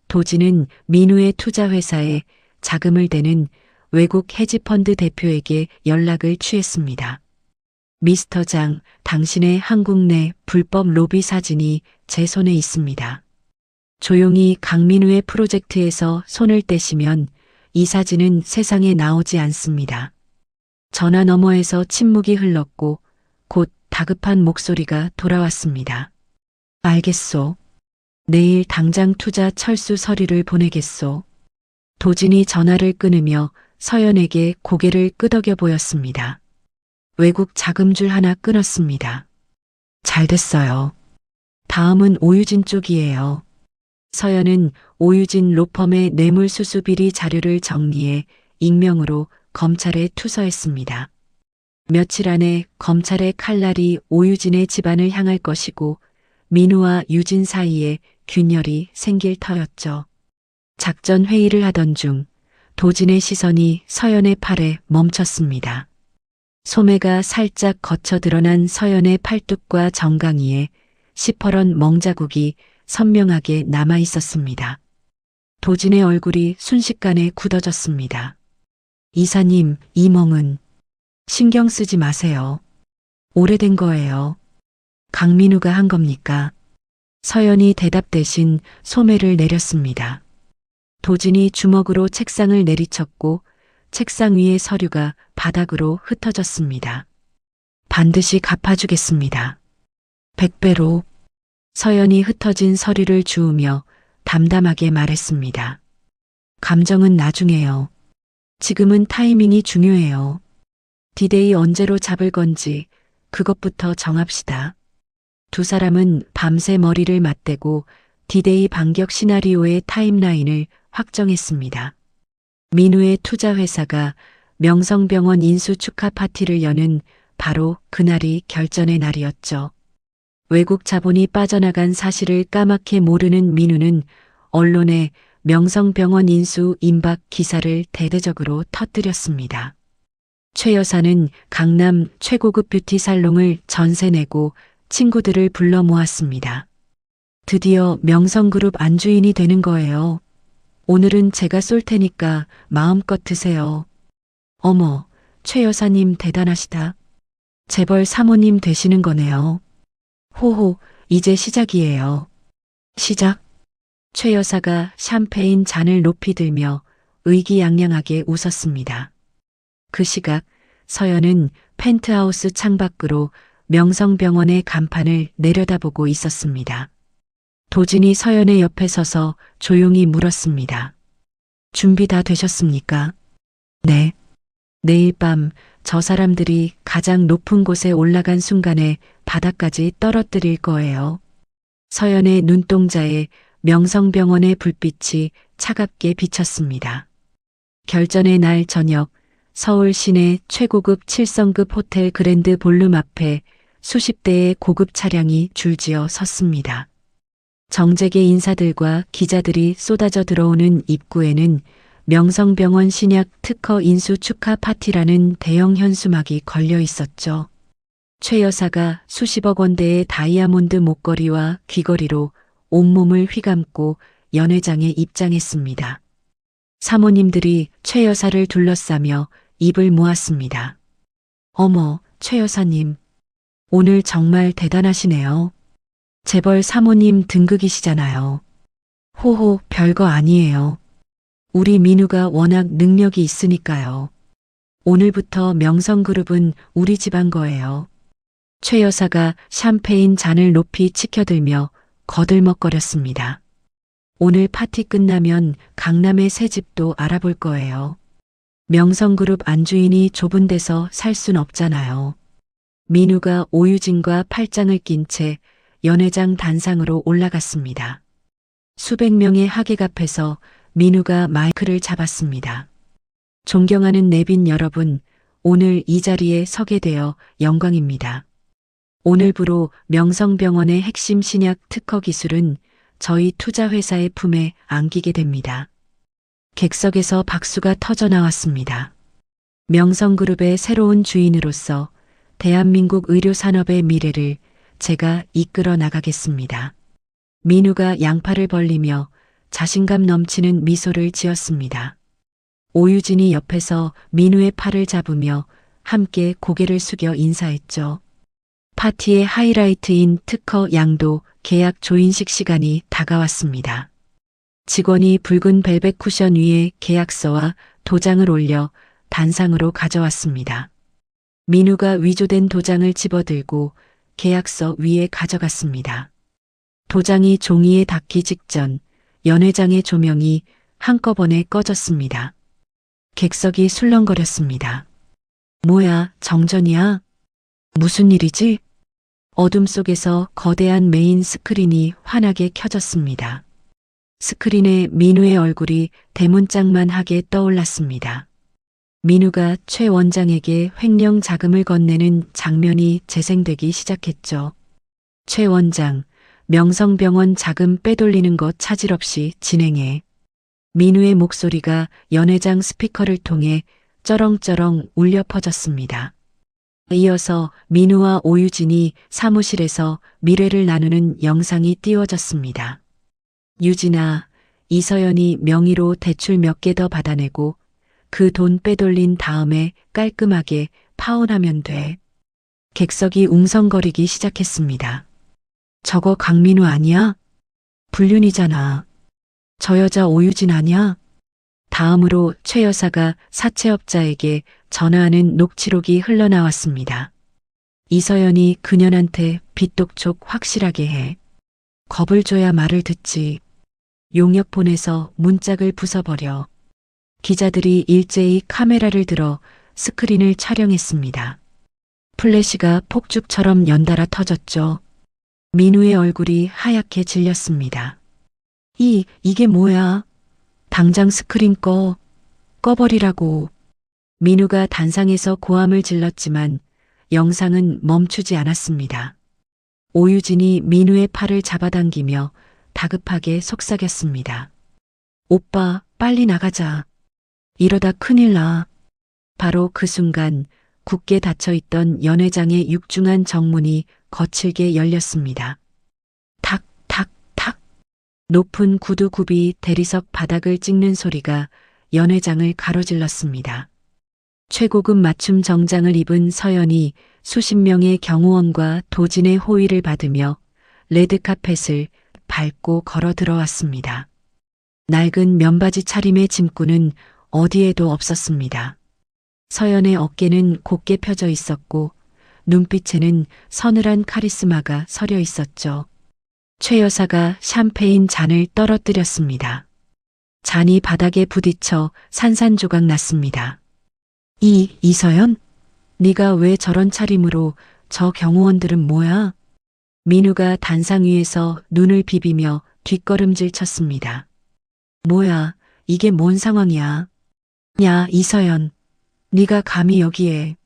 도진은 민우의 투자회사에 자금을 대는 외국 헤지펀드 대표에게 연락을 취했습니다. 미스터 장, 당신의 한국 내 불법 로비 사진이 제 손에 있습니다. 조용히 강민우의 프로젝트에서 손을 떼시면 이 사진은 세상에 나오지 않습니다. 전화 너머에서 침묵이 흘렀고 곧 다급한 목소리가 돌아왔습니다. 알겠소. 내일 당장 투자 철수 서류를 보내겠소. 도진이 전화를 끊으며 서연에게 고개를 끄덕여 보였습니다. 외국 자금줄 하나 끊었습니다. 잘 됐어요. 다음은 오유진 쪽이에요. 서연은 오유진 로펌의 뇌물수수 비리 자료를 정리해 익명으로 검찰에 투서했습니다. 며칠 안에 검찰의 칼날이 오유진의 집안을 향할 것이고 민우와 유진 사이에 균열이 생길 터였죠. 작전 회의를 하던 중 도진의 시선이 서연의 팔에 멈췄습니다. 소매가 살짝 거쳐 드러난 서연의 팔뚝과 정강이에 시퍼런 멍자국이 선명하게 남아 있었습니다. 도진의 얼굴이 순식간에 굳어졌습니다. 이사님, 이 멍은 신경 쓰지 마세요. 오래된 거예요. 강민우가 한 겁니까? 서연이 대답 대신 소매를 내렸습니다. 도진이 주먹으로 책상을 내리쳤고 책상 위의 서류가 바닥으로 흩어졌습니다. 반드시 갚아주겠습니다. 100배로. 서연이 흩어진 서류를 주우며 담담하게 말했습니다. 감정은 나중에요. 지금은 타이밍이 중요해요. 디데이 언제로 잡을 건지 그것부터 정합시다. 두 사람은 밤새 머리를 맞대고 디데이 반격 시나리오의 타임라인을 확정했습니다. 민우의 투자회사가 명성병원 인수 축하 파티를 여는 바로 그날이 결전의 날이었죠. 외국 자본이 빠져나간 사실을 까맣게 모르는 민우는 언론에 명성병원 인수 임박 기사를 대대적으로 터뜨렸습니다. 최 여사는 강남 최고급 뷰티 살롱을 전세 내고 친구들을 불러 모았습니다. 드디어 명성그룹 안주인이 되는 거예요. 오늘은 제가 쏠 테니까 마음껏 드세요. 어머, 최 여사님 대단하시다. 재벌 사모님 되시는 거네요. 호호, 이제 시작이에요. 시작? 최 여사가 샴페인 잔을 높이 들며 의기양양하게 웃었습니다. 그 시각 서연은 펜트하우스 창밖으로 명성병원의 간판을 내려다보고 있었습니다. 도진이 서연의 옆에 서서 조용히 물었습니다. 준비 다 되셨습니까? 네. 내일 밤 저 사람들이 가장 높은 곳에 올라간 순간에 바닥까지 떨어뜨릴 거예요. 서연의 눈동자에 명성병원의 불빛이 차갑게 비쳤습니다. 결전의 날 저녁 서울 시내 최고급 7성급 호텔 그랜드 볼룸 앞에 수십 대의 고급 차량이 줄지어 섰습니다. 정재계 인사들과 기자들이 쏟아져 들어오는 입구에는 명성병원 신약 특허 인수 축하 파티라는 대형 현수막이 걸려 있었죠. 최 여사가 수십억 원대의 다이아몬드 목걸이와 귀걸이로 온몸을 휘감고 연회장에 입장했습니다. 사모님들이 최 여사를 둘러싸며 입을 모았습니다. 어머, 최 여사님. 오늘 정말 대단하시네요. 재벌 사모님 등극이시잖아요. 호호, 별거 아니에요. 우리 민우가 워낙 능력이 있으니까요. 오늘부터 명성그룹은 우리 집안 거예요. 최 여사가 샴페인 잔을 높이 치켜들며 거들먹거렸습니다. 오늘 파티 끝나면 강남의 새 집도 알아볼 거예요. 명성그룹 안주인이 좁은 데서 살 순 없잖아요. 민우가 오유진과 팔짱을 낀 채 연회장 단상으로 올라갔습니다. 수백 명의 하객 앞에서 민우가 마이크를 잡았습니다. 존경하는 내빈 여러분, 오늘 이 자리에 서게 되어 영광입니다. 오늘부로 명성병원의 핵심 신약 특허 기술은 저희 투자회사의 품에 안기게 됩니다. 객석에서 박수가 터져 나왔습니다. 명성그룹의 새로운 주인으로서 대한민국 의료산업의 미래를 제가 이끌어 나가겠습니다. 민우가 양팔을 벌리며 자신감 넘치는 미소를 지었습니다. 오유진이 옆에서 민우의 팔을 잡으며 함께 고개를 숙여 인사했죠. 파티의 하이라이트인 특허 양도 계약 조인식 시간이 다가왔습니다. 직원이 붉은 벨벳 쿠션 위에 계약서와 도장을 올려 단상으로 가져왔습니다. 민우가 위조된 도장을 집어들고 계약서 위에 가져갔습니다. 도장이 종이에 닿기 직전 연회장의 조명이 한꺼번에 꺼졌습니다. 객석이 술렁거렸습니다. 뭐야, 정전이야? 무슨 일이지? 어둠 속에서 거대한 메인 스크린이 환하게 켜졌습니다. 스크린에 민우의 얼굴이 대문짝만하게 떠올랐습니다. 민우가 최 원장에게 횡령 자금을 건네는 장면이 재생되기 시작했죠. 최 원장, 명성병원 자금 빼돌리는 것 차질 없이 진행해. 민우의 목소리가 연회장 스피커를 통해 쩌렁쩌렁 울려 퍼졌습니다. 이어서 민우와 오유진이 사무실에서 미래를 나누는 영상이 띄워졌습니다. 유진아, 이서연이 명의로 대출 몇 개 더 받아내고 그 돈 빼돌린 다음에 깔끔하게 파혼하면 돼. 객석이 웅성거리기 시작했습니다. 저거 강민우 아니야? 불륜이잖아. 저 여자 오유진 아니야? 다음으로 최 여사가 사채업자에게 전화하는 녹취록이 흘러나왔습니다. 이서연이 그년한테 빚독촉 확실하게 해. 겁을 줘야 말을 듣지. 용역 보내서 문짝을 부숴버려. 기자들이 일제히 카메라를 들어 스크린을 촬영했습니다. 플래시가 폭죽처럼 연달아 터졌죠. 민우의 얼굴이 하얗게 질렸습니다. 이게 뭐야? 당장 스크린 꺼버리라고. 민우가 단상에서 고함을 질렀지만 영상은 멈추지 않았습니다. 오유진이 민우의 팔을 잡아당기며 다급하게 속삭였습니다. 오빠, 빨리 나가자. 이러다 큰일 나. 바로 그 순간 굳게 닫혀있던 연회장의 육중한 정문이 거칠게 열렸습니다. 탁, 탁, 탁. 높은 구두굽이 대리석 바닥을 찍는 소리가 연회장을 가로질렀습니다. 최고급 맞춤 정장을 입은 서연이 수십 명의 경호원과 도진의 호의를 받으며 레드카펫을 밟고 걸어 들어왔습니다. 낡은 면바지 차림의 짐꾼은 어디에도 없었습니다. 서연의 어깨는 곧게 펴져 있었고 눈빛에는 서늘한 카리스마가 서려 있었죠. 최 여사가 샴페인 잔을 떨어뜨렸습니다. 잔이 바닥에 부딪혀 산산조각 났습니다. 이서연? 네가 왜 저런 차림으로 저 경호원들은 뭐야? 민우가 단상 위에서 눈을 비비며 뒷걸음질 쳤습니다. 뭐야, 이게 뭔 상황이야? 야, 이서연, 네가 감히 여기에.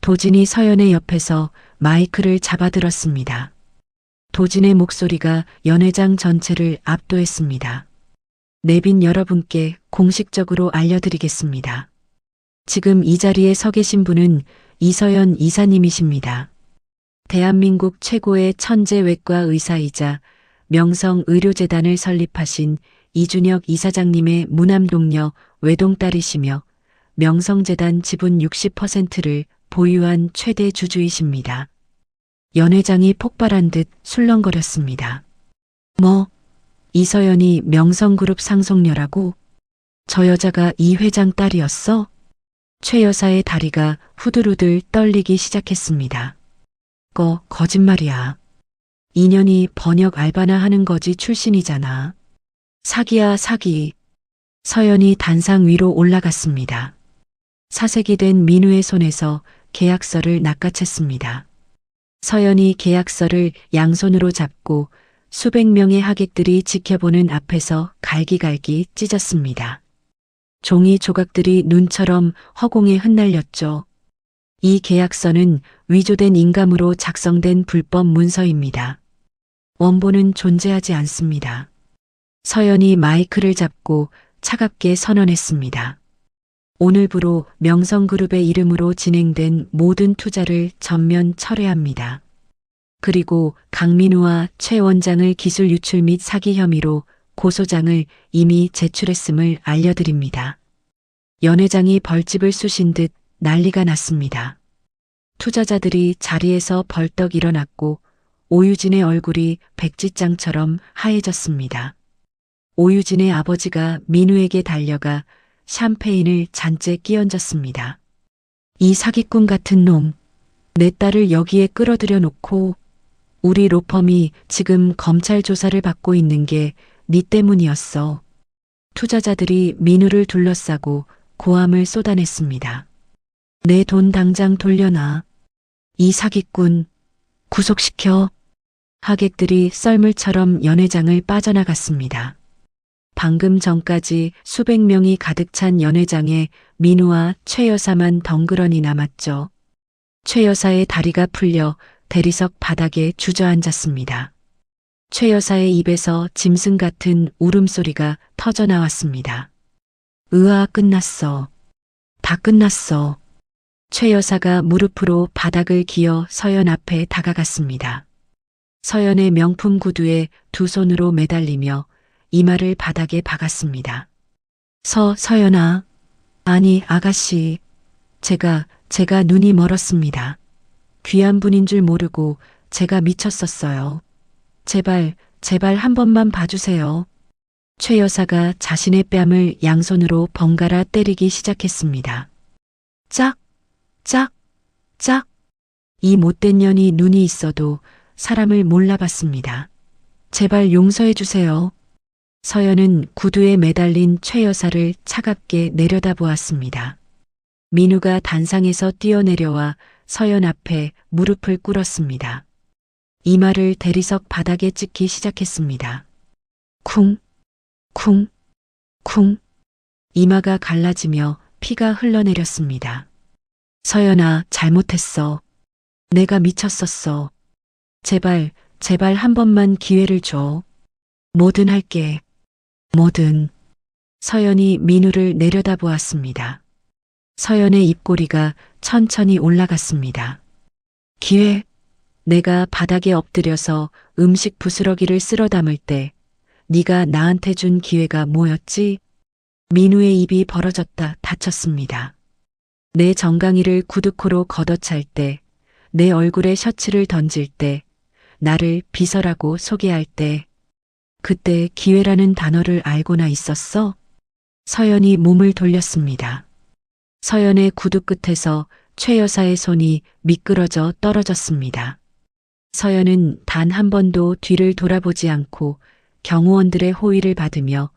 도진이 서연의 옆에서 마이크를 잡아들었습니다. 도진의 목소리가 연회장 전체를 압도했습니다. 내빈 여러분께 공식적으로 알려드리겠습니다. 지금 이 자리에 서 계신 분은 이서연 이사님이십니다. 대한민국 최고의 천재 외과 의사이자 명성의료재단을 설립하신 이준혁 이사장님의 무남동녀 외동딸이시며 명성재단 지분 60%를 보유한 최대 주주이십니다. 연회장이 폭발한 듯 술렁거렸습니다. 뭐? 이서연이 명성그룹 상속녀라고? 저 여자가 이 회장 딸이었어? 최 여사의 다리가 후들후들 떨리기 시작했습니다. 거짓말이야. 인연이 번역 알바나 하는 거지 출신이잖아. 사기야, 사기. 서연이 단상 위로 올라갔습니다. 사색이 된 민우의 손에서 계약서를 낚아챘습니다. 서연이 계약서를 양손으로 잡고 수백 명의 하객들이 지켜보는 앞에서 갈기갈기 찢었습니다. 종이 조각들이 눈처럼 허공에 흩날렸죠. 이 계약서는 위조된 인감으로 작성된 불법 문서입니다. 원본은 존재하지 않습니다. 서연이 마이크를 잡고 차갑게 선언했습니다. 오늘부로 명성그룹의 이름으로 진행된 모든 투자를 전면 철회합니다. 그리고 강민우와 최 원장을 기술 유출 및 사기 혐의로 고소장을 이미 제출했음을 알려드립니다. 연 회장이 벌집을 쑤신 듯 난리가 났습니다. 투자자들이 자리에서 벌떡 일어났고 오유진의 얼굴이 백지장처럼 하얘졌습니다. 오유진의 아버지가 민우에게 달려가 샴페인을 잔뜩 끼얹었습니다. 이 사기꾼 같은 놈, 내 딸을 여기에 끌어들여 놓고 우리 로펌이 지금 검찰 조사를 받고 있는 게 네 때문이었어. 투자자들이 민우를 둘러싸고 고함을 쏟아냈습니다. 내 돈 당장 돌려놔. 이 사기꾼 구속시켜. 하객들이 썰물처럼 연 회장을 빠져나갔습니다. 방금 전까지 수백 명이 가득 찬 연 회장에 민우와 최 여사만 덩그러니 남았죠. 최 여사의 다리가 풀려 대리석 바닥에 주저앉았습니다. 최 여사의 입에서 짐승 같은 울음소리가 터져나왔습니다. 으아, 끝났어. 다 끝났어. 최 여사가 무릎으로 바닥을 기어 서연 앞에 다가갔습니다. 서연의 명품 구두에 두 손으로 매달리며 이마를 바닥에 박았습니다. 서연아. 아니, 아가씨. 제가 눈이 멀었습니다. 귀한 분인 줄 모르고 제가 미쳤었어요. 제발 한 번만 봐주세요. 최 여사가 자신의 뺨을 양손으로 번갈아 때리기 시작했습니다. 짝, 짝, 짝. 이 못된 년이 눈이 있어도 사람을 몰라봤습니다. 제발 용서해 주세요. 서연은 구두에 매달린 최 여사를 차갑게 내려다보았습니다. 민우가 단상에서 뛰어내려와 서연 앞에 무릎을 꿇었습니다. 이마를 대리석 바닥에 찍기 시작했습니다. 쿵, 쿵, 쿵. 이마가 갈라지며 피가 흘러내렸습니다. 서연아, 잘못했어. 내가 미쳤었어. 제발 한 번만 기회를 줘. 뭐든 할게. 뭐든. 서연이 민우를 내려다보았습니다. 서연의 입꼬리가 천천히 올라갔습니다. 기회? 내가 바닥에 엎드려서 음식 부스러기를 쓸어 담을 때 네가 나한테 준 기회가 뭐였지? 민우의 입이 벌어졌다 닫혔습니다. 내 정강이를 구두코로 걷어찰 때, 내 얼굴에 셔츠를 던질 때, 나를 비서라고 소개할 때, 그때 기회라는 단어를 알고나 있었어? 서연이 몸을 돌렸습니다. 서연의 구두 끝에서 최 여사의 손이 미끄러져 떨어졌습니다. 서연은 단 한 번도 뒤를 돌아보지 않고 경호원들의 호의를 받으며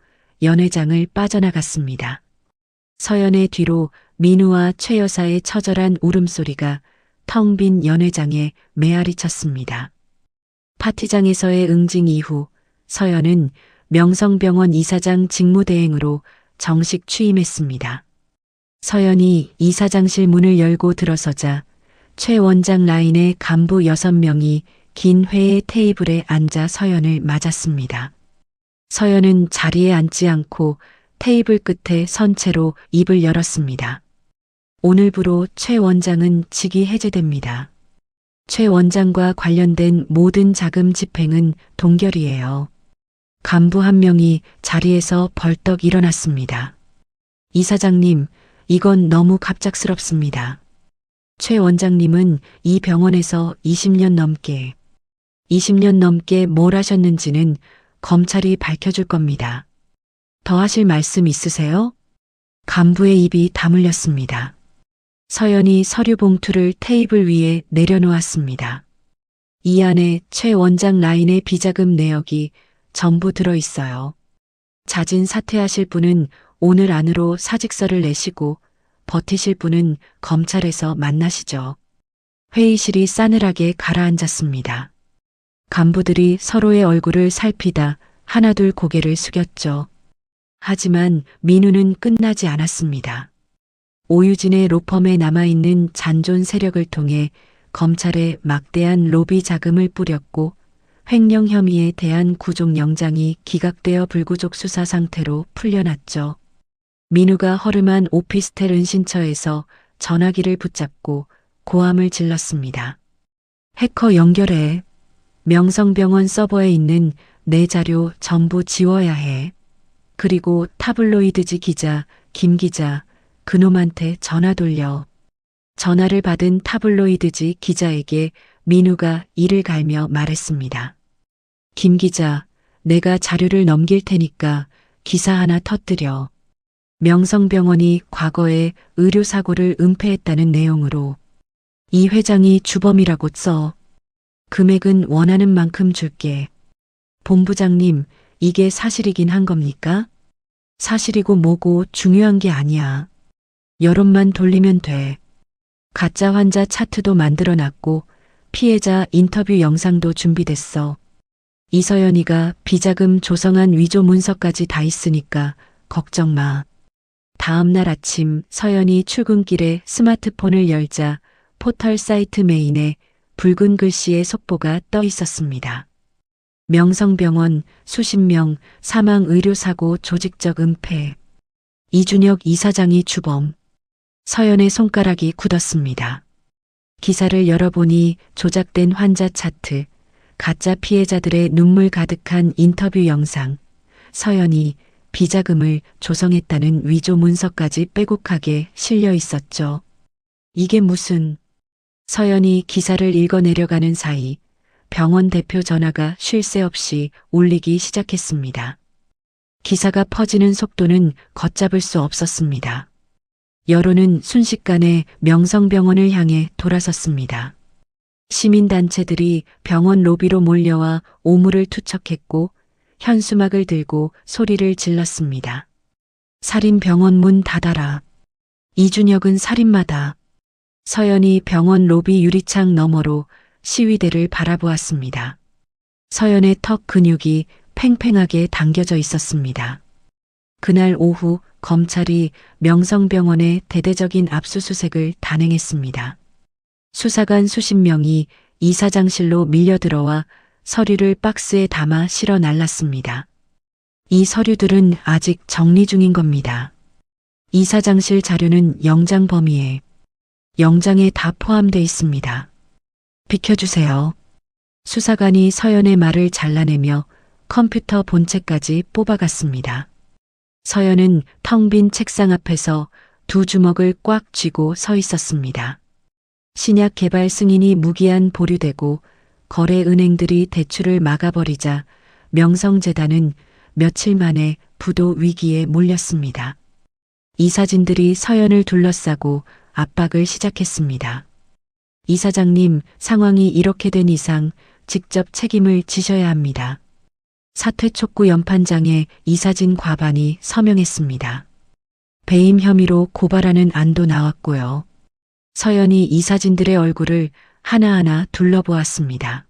연 회장을 빠져나갔습니다. 서연의 뒤로 민우와 최 여사의 처절한 울음소리가 텅 빈 연 회장에 메아리 쳤습니다. 파티장에서의 응징 이후 서연은 명성병원 이사장 직무대행으로 정식 취임했습니다. 서연이 이사장실 문을 열고 들어서자 최 원장 라인의 간부 6명이 긴 회의 테이블에 앉아 서연을 맞았습니다. 서연은 자리에 앉지 않고 테이블 끝에 선 채로 입을 열었습니다. 오늘부로 최 원장은 직위 해제됩니다. 최 원장과 관련된 모든 자금 집행은 동결이에요. 간부 한 명이 자리에서 벌떡 일어났습니다. 이사장님, 이건 너무 갑작스럽습니다. 최 원장님은 이 병원에서 20년 넘게 뭘 하셨는지는 검찰이 밝혀줄 겁니다. 더 하실 말씀 있으세요? 간부의 입이 다물렸습니다. 서연이 서류 봉투를 테이블 위에 내려놓았습니다. 이 안에 최 원장 라인의 비자금 내역이 전부 들어있어요. 자진 사퇴하실 분은 오늘 안으로 사직서를 내시고 버티실 분은 검찰에서 만나시죠. 회의실이 싸늘하게 가라앉았습니다. 간부들이 서로의 얼굴을 살피다 하나둘 고개를 숙였죠. 하지만 민우는 끝나지 않았습니다. 오유진의 로펌에 남아있는 잔존 세력을 통해 검찰에 막대한 로비 자금을 뿌렸고 횡령 혐의에 대한 구속영장이 기각되어 불구속 수사 상태로 풀려났죠. 민우가 허름한 오피스텔 은신처에서 전화기를 붙잡고 고함을 질렀습니다. 해커 연결해. 명성병원 서버에 있는 내 자료 전부 지워야 해. 그리고 타블로이드지 기자, 김 기자, 그놈한테 전화 돌려. 전화를 받은 타블로이드지 기자에게 민우가 이를 갈며 말했습니다. 김 기자, 내가 자료를 넘길 테니까 기사 하나 터뜨려. 명성병원이 과거에 의료사고를 은폐했다는 내용으로 이 회장이 주범이라고 써. 금액은 원하는 만큼 줄게. 본부장님, 이게 사실이긴 한 겁니까? 사실이고 뭐고 중요한 게 아니야. 여론만 돌리면 돼. 가짜 환자 차트도 만들어놨고 피해자 인터뷰 영상도 준비됐어. 이서연이가 비자금 조성한 위조 문서까지 다 있으니까 걱정 마. 다음 날 아침 서연이 출근길에 스마트폰을 열자 포털 사이트 메인에 붉은 글씨의 속보가 떠 있었습니다. 명성병원 수십 명 사망 의료사고 조직적 은폐. 이준혁 이사장이 주범. 서연의 손가락이 굳었습니다. 기사를 열어보니 조작된 환자 차트, 가짜 피해자들의 눈물 가득한 인터뷰 영상, 서연이 비자금을 조성했다는 위조 문서까지 빼곡하게 실려 있었죠. 이게 무슨... 서연이 기사를 읽어내려가는 사이 병원 대표 전화가 쉴 새 없이 울리기 시작했습니다. 기사가 퍼지는 속도는 걷잡을 수 없었습니다. 여론은 순식간에 명성병원을 향해 돌아섰습니다. 시민단체들이 병원 로비로 몰려와 오물을 투척했고 현수막을 들고 소리를 질렀습니다. 살인병원 문 닫아라. 이준혁은 살인마다. 서연이 병원 로비 유리창 너머로 시위대를 바라보았습니다. 서연의 턱 근육이 팽팽하게 당겨져 있었습니다. 그날 오후 검찰이 명성병원의 대대적인 압수수색을 단행했습니다. 수사관 수십 명이 이사장실로 밀려들어와 서류를 박스에 담아 실어 날랐습니다. 이 서류들은 아직 정리 중인 겁니다. 이사장실 자료는 영장 범위에 영장에 다 포함돼 있습니다. 비켜주세요. 수사관이 서연의 말을 잘라내며 컴퓨터 본체까지 뽑아갔습니다. 서연은 텅 빈 책상 앞에서 두 주먹을 꽉 쥐고 서 있었습니다. 신약 개발 승인이 무기한 보류되고 거래 은행들이 대출을 막아버리자 명성재단은 며칠 만에 부도 위기에 몰렸습니다. 이사진들이 서연을 둘러싸고 압박을 시작했습니다. 이사장님, 상황이 이렇게 된 이상 직접 책임을 지셔야 합니다. 사퇴 촉구 연판장에 이사진 과반이 서명했습니다. 배임 혐의로 고발하는 안도 나왔고요. 서연이 이사진들의 얼굴을 하나하나 둘러보았습니다.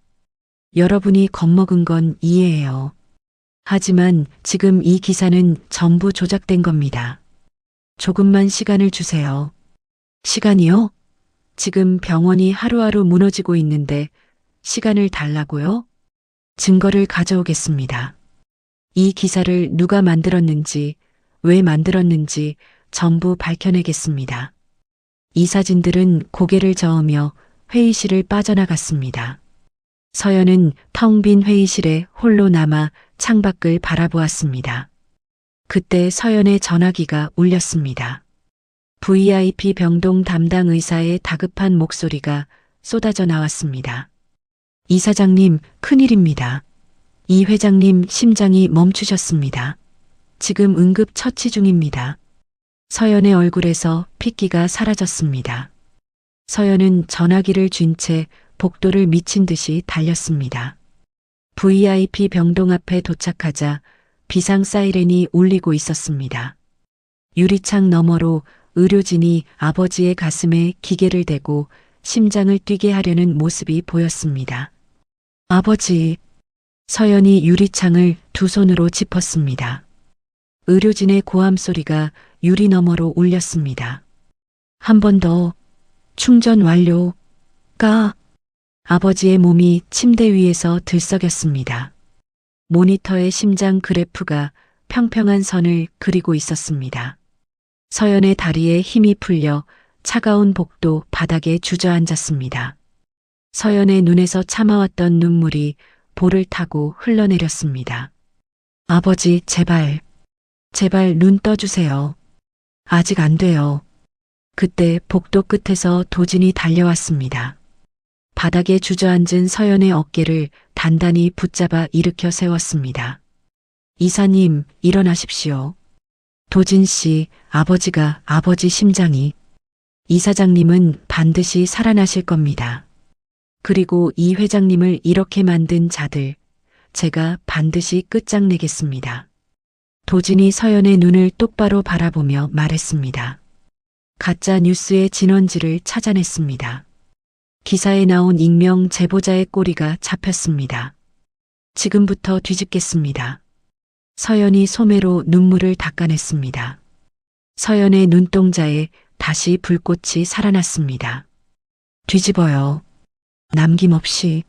여러분이 겁먹은 건 이해해요. 하지만 지금 이 기사는 전부 조작된 겁니다. 조금만 시간을 주세요. 시간이요? 지금 병원이 하루하루 무너지고 있는데 시간을 달라고요? 증거를 가져오겠습니다. 이 기사를 누가 만들었는지, 왜 만들었는지 전부 밝혀내겠습니다. 이사진들은 고개를 저으며 회의실을 빠져나갔습니다. 서연은 텅 빈 회의실에 홀로 남아 창밖을 바라보았습니다. 그때 서연의 전화기가 울렸습니다. VIP 병동 담당 의사의 다급한 목소리가 쏟아져 나왔습니다. 이사장님, 큰일입니다. 이 회장님 심장이 멈추셨습니다. 지금 응급 처치 중입니다. 서연의 얼굴에서 핏기가 사라졌습니다. 서연은 전화기를 쥔 채 복도를 미친 듯이 달렸습니다. VIP 병동 앞에 도착하자 비상 사이렌이 울리고 있었습니다. 유리창 너머로 의료진이 아버지의 가슴에 기계를 대고 심장을 뛰게 하려는 모습이 보였습니다. 아버지. 서연이 유리창을 두 손으로 짚었습니다. 의료진의 고함 소리가 유리 너머로 울렸습니다. 한 번 더. 충전 완료. 아버지의 몸이 침대 위에서 들썩였습니다. 모니터의 심장 그래프가 평평한 선을 그리고 있었습니다. 서연의 다리에 힘이 풀려 차가운 복도 바닥에 주저앉았습니다. 서연의 눈에서 참아왔던 눈물이 볼을 타고 흘러내렸습니다. 아버지, 제발 눈 떠주세요. 아직 안 돼요. 그때 복도 끝에서 도진이 달려왔습니다. 바닥에 주저앉은 서연의 어깨를 단단히 붙잡아 일으켜 세웠습니다. 이사님, 일어나십시오. 도진 씨, 아버지 심장이. 이사장님은 반드시 살아나실 겁니다. 그리고 이 회장님을 이렇게 만든 자들, 제가 반드시 끝장내겠습니다. 도진이 서연의 눈을 똑바로 바라보며 말했습니다. 가짜 뉴스의 진원지를 찾아냈습니다. 기사에 나온 익명 제보자의 꼬리가 잡혔습니다. 지금부터 뒤집겠습니다. 서연이 소매로 눈물을 닦아냈습니다. 서연의 눈동자에 다시 불꽃이 살아났습니다. 뒤집어요. 남김없이.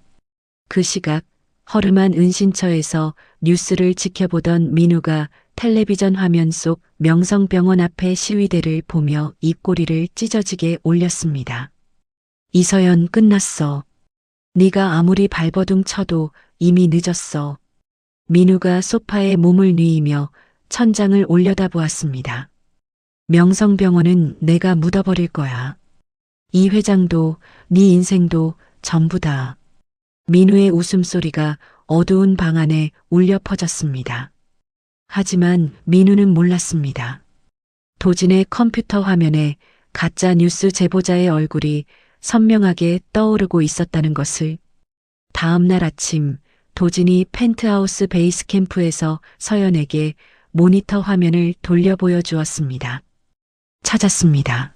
그 시각 허름한 은신처에서 뉴스를 지켜보던 민우가 텔레비전 화면 속 명성병원 앞의 시위대를 보며 입꼬리를 찢어지게 올렸습니다. 이서연, 끝났어. 네가 아무리 발버둥 쳐도 이미 늦었어. 민우가 소파에 몸을 뉘이며 천장을 올려다보았습니다. 명성병원은 내가 묻어버릴 거야. 이 회장도 네 인생도 전부 다. 민우의 웃음소리가 어두운 방 안에 울려 퍼졌습니다. 하지만 민우는 몰랐습니다. 도진의 컴퓨터 화면에 가짜 뉴스 제보자의 얼굴이 선명하게 떠오르고 있었다는 것을. 다음 날 아침 도진이 펜트하우스 베이스 캠프에서 서연에게 모니터 화면을 돌려 보여주었습니다. 찾았습니다.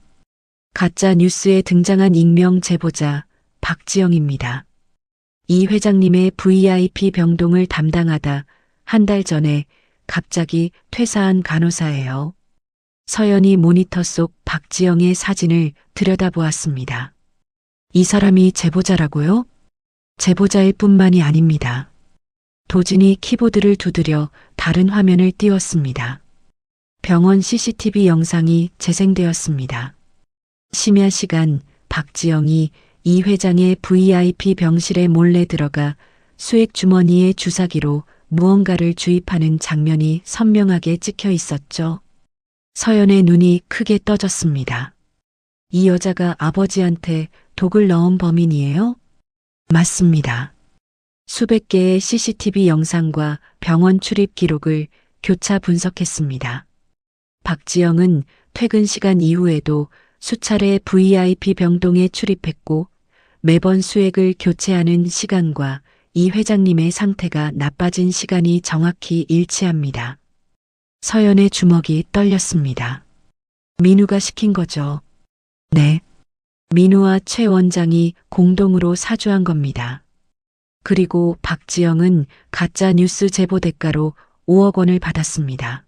가짜 뉴스에 등장한 익명 제보자 박지영입니다. 이 회장님의 VIP 병동을 담당하다 한 달 전에 갑자기 퇴사한 간호사예요. 서연이 모니터 속 박지영의 사진을 들여다보았습니다. 이 사람이 제보자라고요? 제보자일 뿐만이 아닙니다. 도진이 키보드를 두드려 다른 화면을 띄웠습니다. 병원 CCTV 영상이 재생되었습니다. 심야 시간 박지영이 이 회장의 VIP 병실에 몰래 들어가 수액 주머니에 주사기로 무언가를 주입하는 장면이 선명하게 찍혀 있었죠. 서연의 눈이 크게 떠졌습니다. 이 여자가 아버지한테 독을 넣은 범인이에요? 맞습니다. 수백 개의 CCTV 영상과 병원 출입 기록을 교차 분석했습니다. 박지영은 퇴근 시간 이후에도 수차례 VIP 병동에 출입했고 매번 수액을 교체하는 시간과 이 회장님의 상태가 나빠진 시간이 정확히 일치합니다. 서연의 주먹이 떨렸습니다. 민우가 시킨 거죠. 네. 민우와 최 원장이 공동으로 사주한 겁니다. 그리고 박지영은 가짜 뉴스 제보 대가로 5억 원을 받았습니다.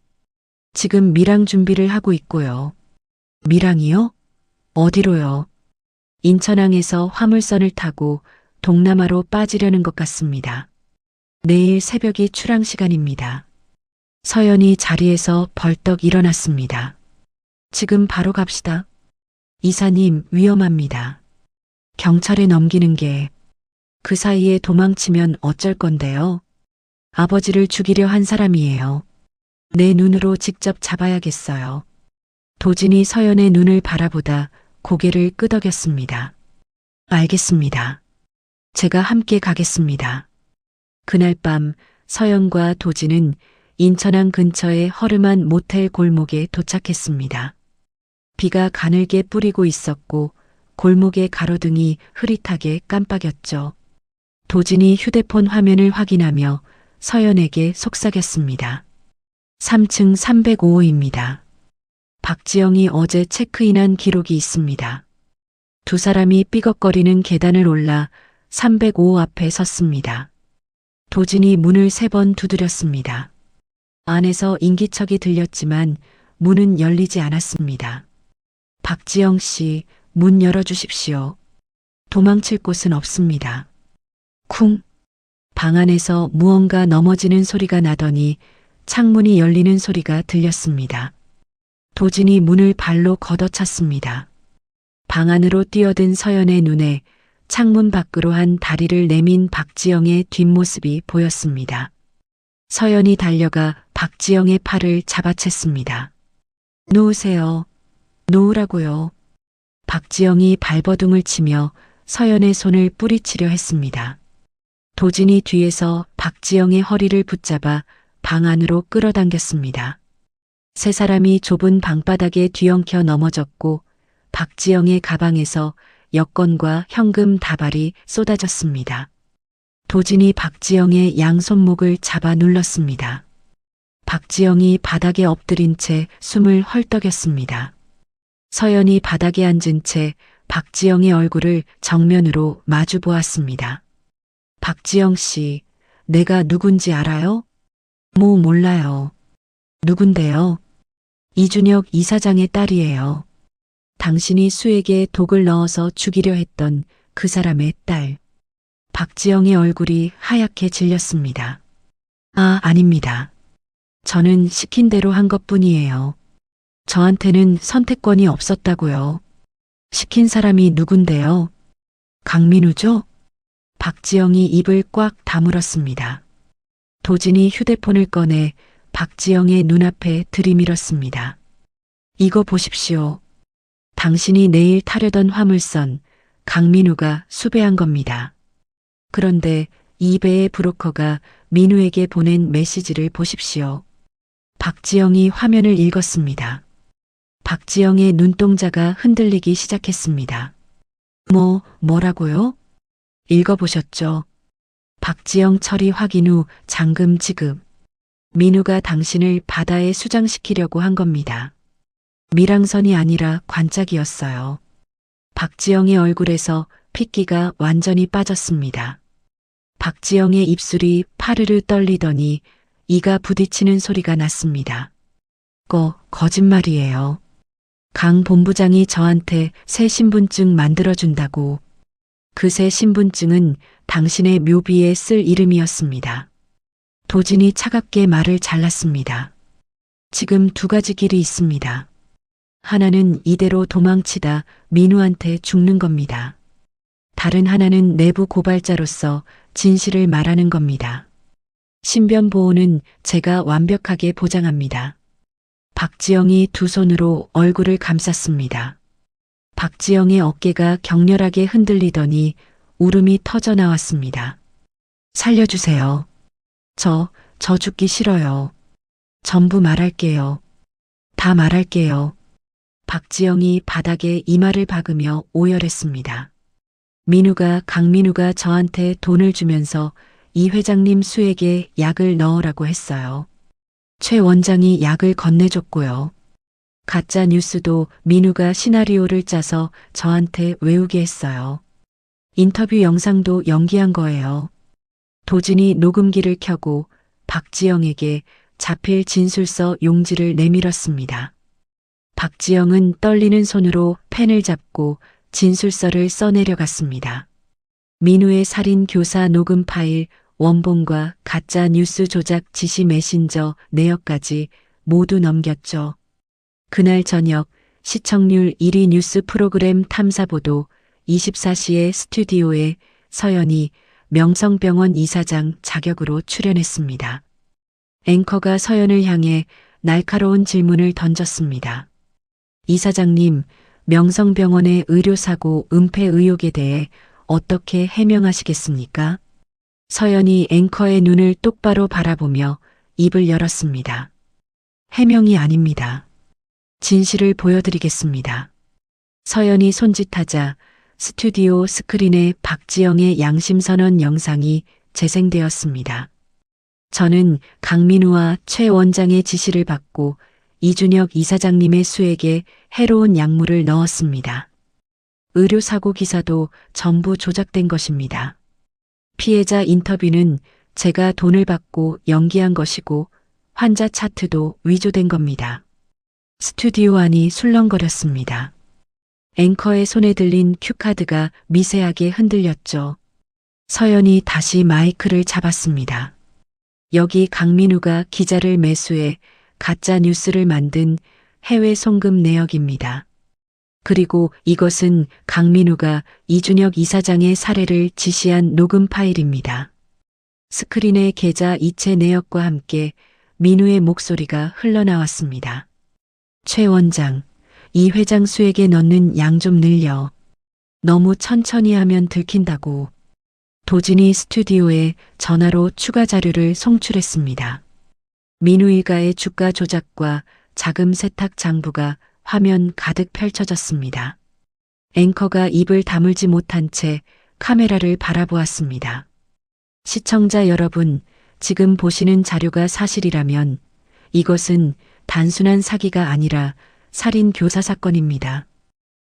지금 밀항 준비를 하고 있고요. 밀항이요? 어디로요? 인천항에서 화물선을 타고 동남아로 빠지려는 것 같습니다. 내일 새벽이 출항 시간입니다. 서연이 자리에서 벌떡 일어났습니다. 지금 바로 갑시다. 이사님, 위험합니다. 경찰에 넘기는 게 그 사이에 도망치면 어쩔 건데요. 아버지를 죽이려 한 사람이에요. 내 눈으로 직접 잡아야겠어요. 도진이 서연의 눈을 바라보다 고개를 끄덕였습니다. 알겠습니다. 제가 함께 가겠습니다. 그날 밤 서연과 도진은 인천항 근처의 허름한 모텔 골목에 도착했습니다. 비가 가늘게 뿌리고 있었고 골목의 가로등이 흐릿하게 깜빡였죠. 도진이 휴대폰 화면을 확인하며 서연에게 속삭였습니다. 3층 305호입니다. 박지영이 어제 체크인한 기록이 있습니다. 두 사람이 삐걱거리는 계단을 올라 305 앞에 섰습니다. 도진이 문을 3번 두드렸습니다. 안에서 인기척이 들렸지만 문은 열리지 않았습니다. 박지영 씨, 문 열어주십시오. 도망칠 곳은 없습니다. 쿵! 방 안에서 무언가 넘어지는 소리가 나더니 창문이 열리는 소리가 들렸습니다. 도진이 문을 발로 걷어찼습니다. 방 안으로 뛰어든 서연의 눈에 창문 밖으로 한 다리를 내민 박지영의 뒷모습이 보였습니다. 서연이 달려가 박지영의 팔을 잡아챘습니다. 놓으세요. 놓으라고요. 박지영이 발버둥을 치며 서연의 손을 뿌리치려 했습니다. 도진이 뒤에서 박지영의 허리를 붙잡아 방 안으로 끌어당겼습니다. 세 사람이 좁은 방바닥에 뒤엉켜 넘어졌고 박지영의 가방에서 여권과 현금 다발이 쏟아졌습니다. 도진이 박지영의 양손목을 잡아 눌렀습니다. 박지영이 바닥에 엎드린 채 숨을 헐떡였습니다. 서연이 바닥에 앉은 채 박지영의 얼굴을 정면으로 마주 보았습니다. 박지영 씨, 내가 누군지 알아요? 몰라요. 누군데요? 이준혁 이사장의 딸이에요. 당신이 수에게 독을 넣어서 죽이려 했던 그 사람의 딸. 박지영의 얼굴이 하얗게 질렸습니다. 아닙니다. 저는 시킨 대로 한 것뿐이에요. 저한테는 선택권이 없었다고요. 시킨 사람이 누군데요? 강민우죠? 박지영이 입을 꽉 다물었습니다. 도진이 휴대폰을 꺼내 박지영의 눈앞에 들이밀었습니다. 이거 보십시오. 당신이 내일 타려던 화물선 강민우가 수배한 겁니다. 그런데 이배의 브로커가 민우에게 보낸 메시지를 보십시오. 박지영이 화면을 읽었습니다. 박지영의 눈동자가 흔들리기 시작했습니다. 뭐라고요? 읽어보셨죠? 박지영 처리 확인 후 잔금 지급. 민우가 당신을 바다에 수장시키려고 한 겁니다. 밀항선이 아니라 관짝이었어요. 박지영의 얼굴에서 핏기가 완전히 빠졌습니다. 박지영의 입술이 파르르 떨리더니 이가 부딪히는 소리가 났습니다. 거짓말이에요. 강 본부장이 저한테 새 신분증 만들어준다고. 그 새 신분증은 당신의 묘비에 쓸 이름이었습니다. 도진이 차갑게 말을 잘랐습니다. 지금 2가지 길이 있습니다. 하나는 이대로 도망치다 민우한테 죽는 겁니다. 다른 하나는 내부 고발자로서 진실을 말하는 겁니다. 신변 보호는 제가 완벽하게 보장합니다. 박지영이 두 손으로 얼굴을 감쌌습니다. 박지영의 어깨가 격렬하게 흔들리더니 울음이 터져 나왔습니다. 살려주세요. 저 죽기 싫어요. 전부 말할게요. 다 말할게요. 박지영이 바닥에 이마를 박으며 오열했습니다. 강민우가 저한테 돈을 주면서 이 회장님 수에게 약을 넣으라고 했어요. 최 원장이 약을 건네줬고요. 가짜 뉴스도 민우가 시나리오를 짜서 저한테 외우게 했어요. 인터뷰 영상도 연기한 거예요. 도진이 녹음기를 켜고 박지영에게 자필 진술서 용지를 내밀었습니다. 박지영은 떨리는 손으로 펜을 잡고 진술서를 써내려갔습니다. 민우의 살인 교사 녹음 파일, 원본과 가짜 뉴스 조작 지시 메신저 내역까지 모두 넘겼죠. 그날 저녁 시청률 1위 뉴스 프로그램 탐사보도 24시의 스튜디오에 서연이 명성병원 이사장 자격으로 출연했습니다. 앵커가 서연을 향해 날카로운 질문을 던졌습니다. 이사장님, 명성병원의 의료사고 은폐 의혹에 대해 어떻게 해명하시겠습니까? 서연이 앵커의 눈을 똑바로 바라보며 입을 열었습니다. 해명이 아닙니다. 진실을 보여드리겠습니다. 서연이 손짓하자 스튜디오 스크린에 박지영의 양심선언 영상이 재생되었습니다. 저는 강민우와 최 원장의 지시를 받고 이준혁 이사장님의 수에게 해로운 약물을 넣었습니다. 의료사고 기사도 전부 조작된 것입니다. 피해자 인터뷰는 제가 돈을 받고 연기한 것이고 환자 차트도 위조된 겁니다. 스튜디오 안이 술렁거렸습니다. 앵커의 손에 들린 큐카드가 미세하게 흔들렸죠. 서연이 다시 마이크를 잡았습니다. 여기 강민우가 기자를 매수해 가짜 뉴스를 만든 해외 송금 내역입니다. 그리고 이것은 강민우가 이준혁 이사장의 살해를 지시한 녹음 파일입니다. 스크린에 계좌 이체 내역과 함께 민우의 목소리가 흘러나왔습니다. 최 원장, 이 회장 수에게 넣는 양 좀 늘려. 너무 천천히 하면 들킨다고. 도진이 스튜디오에 전화로 추가 자료를 송출했습니다. 민우 일가의 주가 조작과 자금 세탁 장부가 화면 가득 펼쳐졌습니다. 앵커가 입을 다물지 못한 채 카메라를 바라보았습니다. 시청자 여러분, 지금 보시는 자료가 사실이라면 이것은 단순한 사기가 아니라 살인 교사 사건입니다.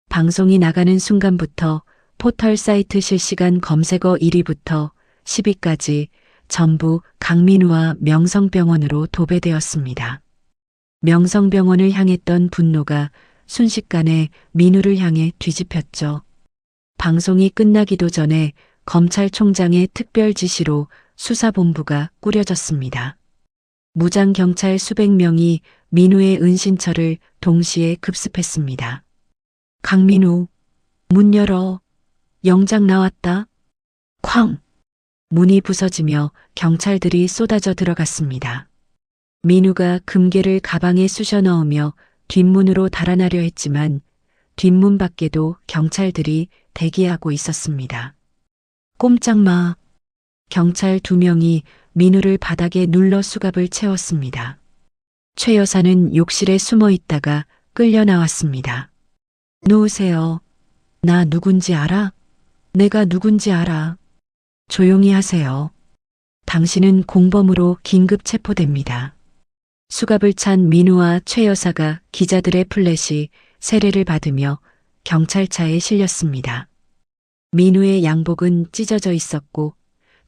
방송이 나가는 순간부터 포털 사이트 실시간 검색어 1위부터 10위까지 전부 강민우와 명성병원으로 도배되었습니다. 명성병원을 향했던 분노가 순식간에 민우를 향해 뒤집혔죠. 방송이 끝나기도 전에 검찰총장의 특별 지시로 수사본부가 꾸려졌습니다. 무장경찰 수백 명이 민우의 은신처를 동시에 급습했습니다. 강민우, 문 열어. 영장 나왔다. 쾅! 문이 부서지며 경찰들이 쏟아져 들어갔습니다. 민우가 금괴를 가방에 쑤셔 넣으며 뒷문으로 달아나려 했지만 뒷문 밖에도 경찰들이 대기하고 있었습니다. 꼼짝 마. 경찰 2명이 민우를 바닥에 눌러 수갑을 채웠습니다. 최 여사는 욕실에 숨어 있다가 끌려 나왔습니다. 놓으세요. 나 누군지 알아? 내가 누군지 알아. 조용히 하세요. 당신은 공범으로 긴급 체포됩니다. 수갑을 찬 민우와 최 여사가 기자들의 플래시 세례를 받으며 경찰차에 실렸습니다. 민우의 양복은 찢어져 있었고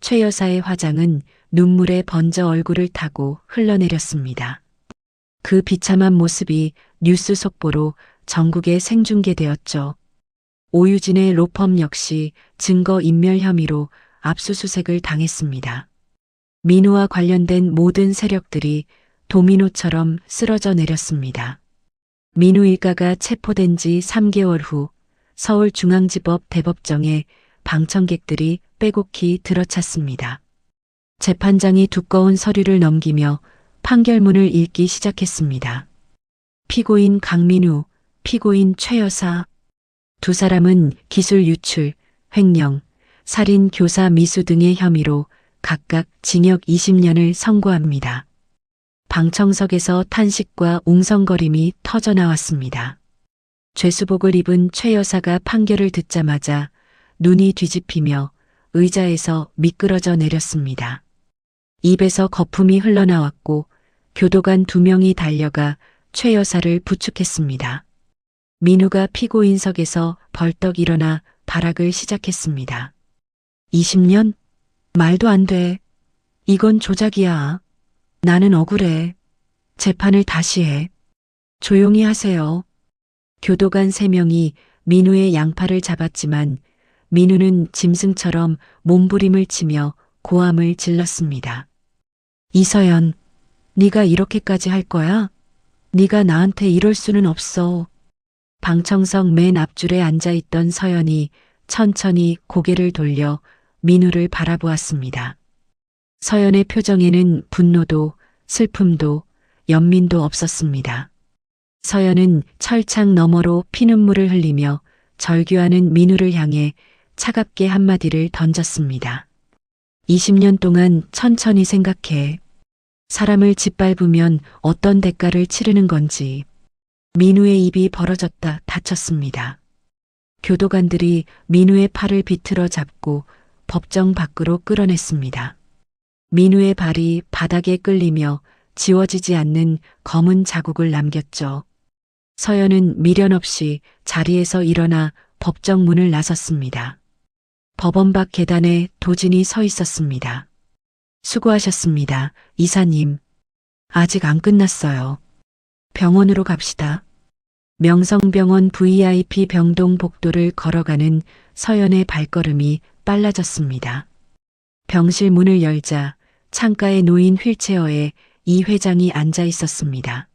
최 여사의 화장은 눈물에 번져 얼굴을 타고 흘러내렸습니다. 그 비참한 모습이 뉴스 속보로 전국에 생중계되었죠. 오유진의 로펌 역시 증거인멸 혐의로 압수수색을 당했습니다. 민우와 관련된 모든 세력들이 도미노처럼 쓰러져 내렸습니다. 민우 일가가 체포된 지 3개월 후 서울중앙지법 대법정에 방청객들이 빼곡히 들어찼습니다. 재판장이 두꺼운 서류를 넘기며 판결문을 읽기 시작했습니다. 피고인 강민우, 피고인 최 여사. 두 사람은 기술 유출, 횡령, 살인 교사 미수 등의 혐의로 각각 징역 20년을 선고합니다. 방청석에서 탄식과 웅성거림이 터져나왔습니다. 죄수복을 입은 최 여사가 판결을 듣자마자 눈이 뒤집히며 의자에서 미끄러져 내렸습니다. 입에서 거품이 흘러나왔고 교도관 2명이 달려가 최 여사를 부축했습니다. 민우가 피고인석에서 벌떡 일어나 발악을 시작했습니다. 20년? 말도 안 돼. 이건 조작이야. 나는 억울해. 재판을 다시 해. 조용히 하세요. 교도관 3명이 민우의 양팔을 잡았지만 민우는 짐승처럼 몸부림을 치며 고함을 질렀습니다. 이서연, 네가 이렇게까지 할 거야? 네가 나한테 이럴 수는 없어. 방청석 맨 앞줄에 앉아있던 서연이 천천히 고개를 돌려 민우를 바라보았습니다. 서연의 표정에는 분노도 슬픔도 연민도 없었습니다. 서연은 철창 너머로 피눈물을 흘리며 절규하는 민우를 향해 차갑게 한마디를 던졌습니다. 20년 동안 천천히 생각해. 사람을 짓밟으면 어떤 대가를 치르는 건지. 민우의 입이 벌어졌다 닫혔습니다. 교도관들이 민우의 팔을 비틀어 잡고 법정 밖으로 끌어냈습니다. 민우의 발이 바닥에 끌리며 지워지지 않는 검은 자국을 남겼죠. 서연은 미련 없이 자리에서 일어나 법정 문을 나섰습니다. 법원 밖 계단에 도진이 서 있었습니다. 수고하셨습니다, 이사님. 아직 안 끝났어요. 병원으로 갑시다. 명성병원 VIP 병동 복도를 걸어가는 서연의 발걸음이 빨라졌습니다. 병실 문을 열자 창가에 놓인 휠체어에 이 회장이 앉아 있었습니다.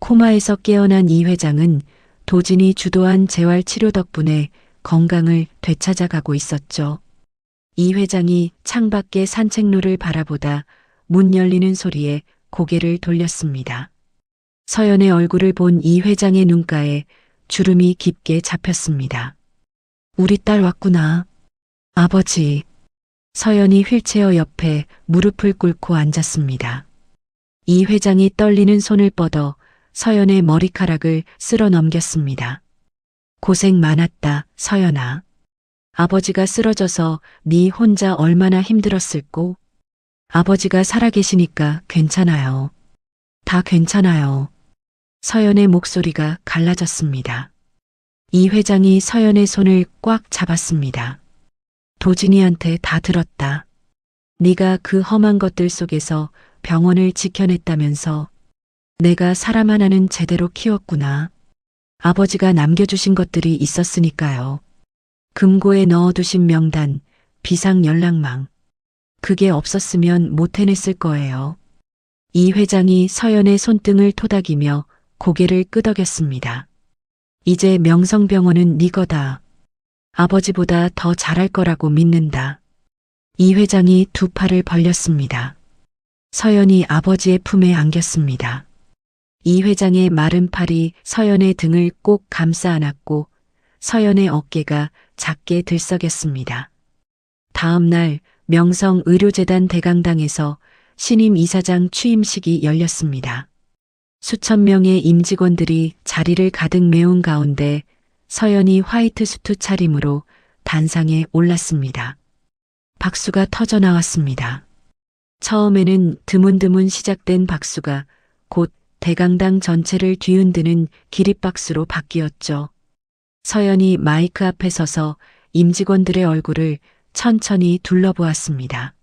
코마에서 깨어난 이 회장은 도진이 주도한 재활치료 덕분에 건강을 되찾아가고 있었죠. 이 회장이 창밖의 산책로를 바라보다 문 열리는 소리에 고개를 돌렸습니다. 서연의 얼굴을 본 이 회장의 눈가에 주름이 깊게 잡혔습니다. 우리 딸 왔구나. 아버지. 서연이 휠체어 옆에 무릎을 꿇고 앉았습니다. 이 회장이 떨리는 손을 뻗어 서연의 머리카락을 쓸어 넘겼습니다. 고생 많았다, 서연아. 아버지가 쓰러져서 네 혼자 얼마나 힘들었을꼬? 아버지가 살아계시니까 괜찮아요. 다 괜찮아요. 서연의 목소리가 갈라졌습니다. 이 회장이 서연의 손을 꽉 잡았습니다. 도진이한테 다 들었다. 네가 그 험한 것들 속에서 병원을 지켜냈다면서 내가 사람 하나는 제대로 키웠구나. 아버지가 남겨주신 것들이 있었으니까요. 금고에 넣어두신 명단, 비상 연락망. 그게 없었으면 못 해냈을 거예요. 이 회장이 서연의 손등을 토닥이며 고개를 끄덕였습니다. 이제 명성병원은 네 거다. 아버지보다 더 잘할 거라고 믿는다. 이 회장이 두 팔을 벌렸습니다. 서연이 아버지의 품에 안겼습니다. 이 회장의 마른 팔이 서연의 등을 꼭 감싸 안았고 서연의 어깨가 작게 들썩였습니다. 다음 날 명성의료재단 대강당에서 신임 이사장 취임식이 열렸습니다. 수천 명의 임직원들이 자리를 가득 메운 가운데 서연이 화이트 수트 차림으로 단상에 올랐습니다. 박수가 터져 나왔습니다. 처음에는 드문드문 시작된 박수가 곧 대강당 전체를 뒤흔드는 기립박수로 바뀌었죠. 서연이 마이크 앞에 서서 임직원들의 얼굴을 천천히 둘러보았습니다.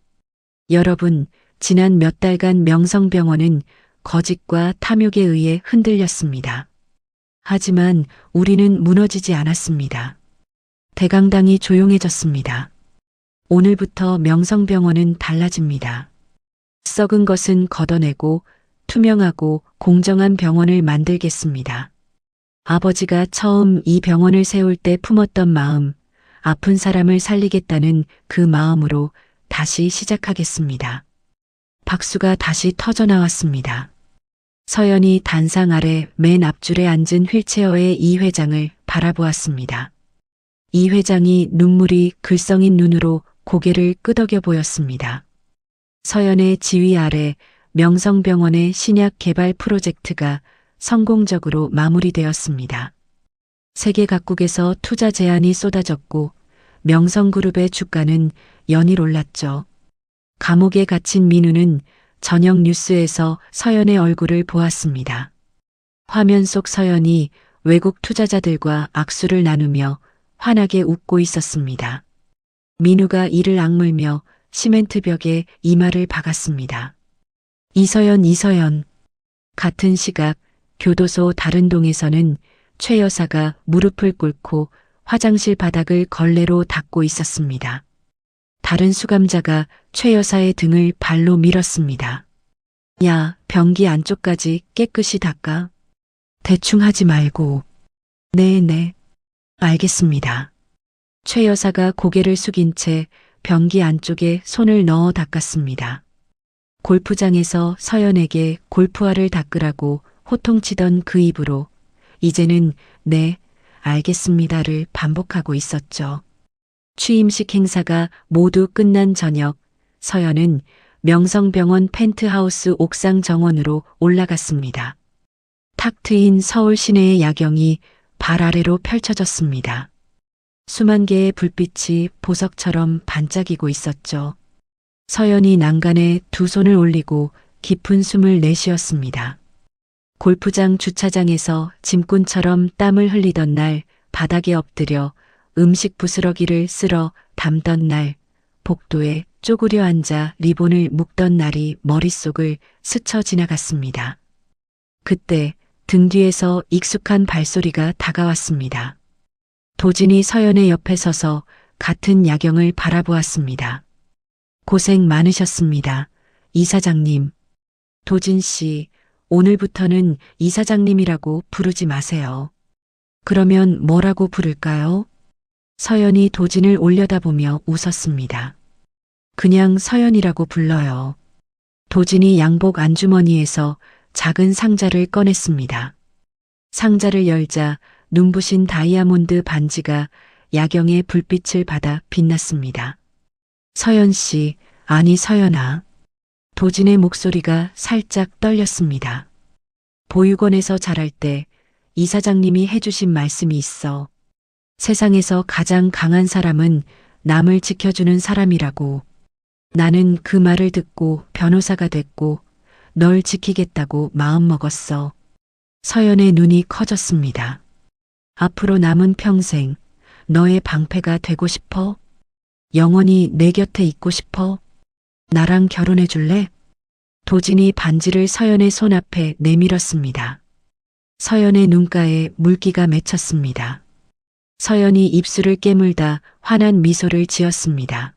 여러분, 지난 몇 달간 명성병원은 거짓과 탐욕에 의해 흔들렸습니다. 하지만 우리는 무너지지 않았습니다. 대강당이 조용해졌습니다. 오늘부터 명성병원은 달라집니다. 썩은 것은 걷어내고 투명하고 공정한 병원을 만들겠습니다. 아버지가 처음 이 병원을 세울 때 품었던 마음, 아픈 사람을 살리겠다는 그 마음으로 다시 시작하겠습니다. 박수가 다시 터져 나왔습니다. 서연이 단상 아래 맨 앞줄에 앉은 휠체어의 이 회장을 바라보았습니다. 이 회장이 눈물이 글썽인 눈으로 고개를 끄덕여 보였습니다. 서연의 지휘 아래 명성병원의 신약 개발 프로젝트가 성공적으로 마무리되었습니다. 세계 각국에서 투자 제안이 쏟아졌고 명성그룹의 주가는 연일 올랐죠. 감옥에 갇힌 민우는 저녁 뉴스에서 서연의 얼굴을 보았습니다. 화면 속 서연이 외국 투자자들과 악수를 나누며 환하게 웃고 있었습니다. 민우가 이를 악물며 시멘트 벽에 이마를 박았습니다. 이서연. 같은 시각 교도소 다른 동에서는 최 여사가 무릎을 꿇고 화장실 바닥을 걸레로 닦고 있었습니다. 다른 수감자가 최 여사의 등을 발로 밀었습니다. 야, 변기 안쪽까지 깨끗이 닦아. 대충 하지 말고. 네. 알겠습니다. 최 여사가 고개를 숙인 채 변기 안쪽에 손을 넣어 닦았습니다. 골프장에서 서연에게 골프화를 닦으라고 호통치던 그 입으로 이제는 네, 알겠습니다를 반복하고 있었죠. 취임식 행사가 모두 끝난 저녁, 서연은 명성병원 펜트하우스 옥상 정원으로 올라갔습니다. 탁 트인 서울 시내의 야경이 발 아래로 펼쳐졌습니다. 수만 개의 불빛이 보석처럼 반짝이고 있었죠. 서연이 난간에 두 손을 올리고 깊은 숨을 내쉬었습니다. 골프장 주차장에서 짐꾼처럼 땀을 흘리던 날 바닥에 엎드려 음식 부스러기를 쓸어 담던 날, 복도에 쪼그려 앉아 리본을 묶던 날이 머릿속을 스쳐 지나갔습니다. 그때 등 뒤에서 익숙한 발소리가 다가왔습니다. 도진이 서연의 옆에 서서 같은 야경을 바라보았습니다. 고생 많으셨습니다. 이사장님. 도진 씨, 오늘부터는 이사장님이라고 부르지 마세요. 그러면 뭐라고 부를까요? 서연이 도진을 올려다보며 웃었습니다. 그냥 서연이라고 불러요. 도진이 양복 안주머니에서 작은 상자를 꺼냈습니다. 상자를 열자 눈부신 다이아몬드 반지가 야경의 불빛을 받아 빛났습니다. 서연 씨, 아니 서연아. 도진의 목소리가 살짝 떨렸습니다. 보육원에서 자랄 때 이사장님이 해주신 말씀이 있어. 세상에서 가장 강한 사람은 남을 지켜주는 사람이라고. 나는 그 말을 듣고 변호사가 됐고 널 지키겠다고 마음먹었어. 서연의 눈이 커졌습니다. 앞으로 남은 평생 너의 방패가 되고 싶어? 영원히 내 곁에 있고 싶어? 나랑 결혼해 줄래? 도진이 반지를 서연의 손 앞에 내밀었습니다. 서연의 눈가에 물기가 맺혔습니다. 서연이 입술을 깨물다 환한 미소를 지었습니다.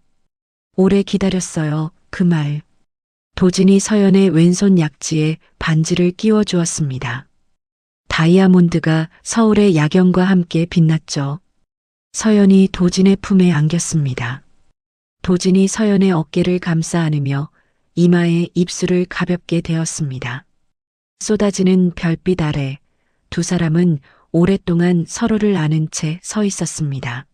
오래 기다렸어요, 그 말. 도진이 서연의 왼손 약지에 반지를 끼워 주었습니다. 다이아몬드가 서울의 야경과 함께 빛났죠. 서연이 도진의 품에 안겼습니다. 도진이 서연의 어깨를 감싸 안으며 이마에 입술을 가볍게 대었습니다. 쏟아지는 별빛 아래 두 사람은 오랫동안 서로를 아는 채 서 있었습니다.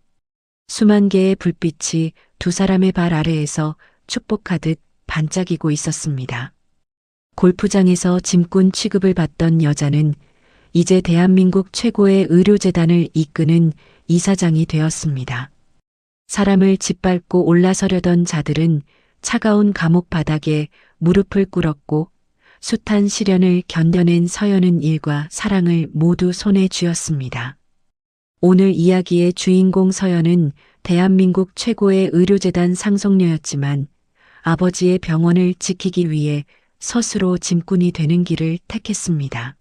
수만 개의 불빛이 두 사람의 발 아래에서 축복하듯 반짝이고 있었습니다. 골프장에서 짐꾼 취급을 받던 여자는 이제 대한민국 최고의 의료재단을 이끄는 이사장이 되었습니다. 사람을 짓밟고 올라서려던 자들은 차가운 감옥 바닥에 무릎을 꿇었고 숱한 시련을 견뎌낸 서연은 일과 사랑을 모두 손에 쥐었습니다. 오늘 이야기의 주인공 서연은 대한민국 최고의 의료재단 상속녀였지만 아버지의 병원을 지키기 위해 스스로 짐꾼이 되는 길을 택했습니다.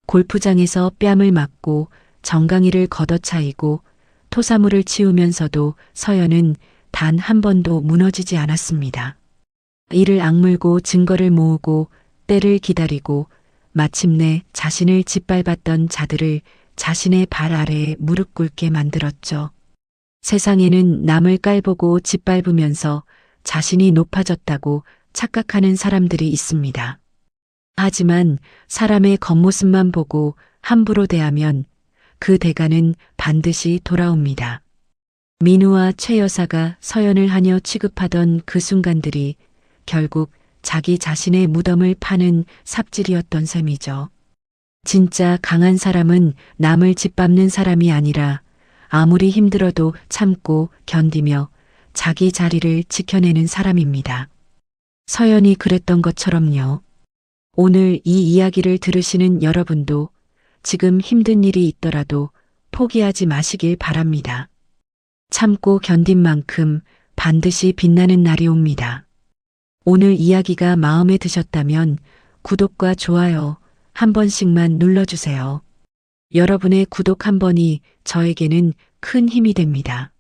골프장에서 뺨을 맞고 정강이를 걷어차이고 토사물을 치우면서도 서연은 단 한 번도 무너지지 않았습니다. 이를 악물고 증거를 모으고 때를 기다리고 마침내 자신을 짓밟았던 자들을 자신의 발 아래에 무릎 꿇게 만들었죠. 세상에는 남을 깔보고 짓밟으면서 자신이 높아졌다고 착각하는 사람들이 있습니다. 하지만 사람의 겉모습만 보고 함부로 대하면 그 대가는 반드시 돌아옵니다. 민우와 최 여사가 서연을 하녀 취급하던 그 순간들이 결국 자기 자신의 무덤을 파는 삽질이었던 셈이죠. 진짜 강한 사람은 남을 짓밟는 사람이 아니라 아무리 힘들어도 참고 견디며 자기 자리를 지켜내는 사람입니다. 서연이 그랬던 것처럼요. 오늘 이 이야기를 들으시는 여러분도 지금 힘든 일이 있더라도 포기하지 마시길 바랍니다. 참고 견딘 만큼 반드시 빛나는 날이 옵니다. 오늘 이야기가 마음에 드셨다면 구독과 좋아요 한 번씩만 눌러주세요. 여러분의 구독 한 번이 저에게는 큰 힘이 됩니다.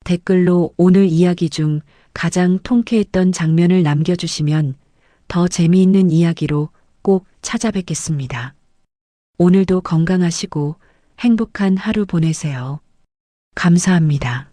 댓글로 오늘 이야기 중 가장 통쾌했던 장면을 남겨주시면 더 재미있는 이야기로 꼭 찾아뵙겠습니다. 오늘도 건강하시고 행복한 하루 보내세요. 감사합니다.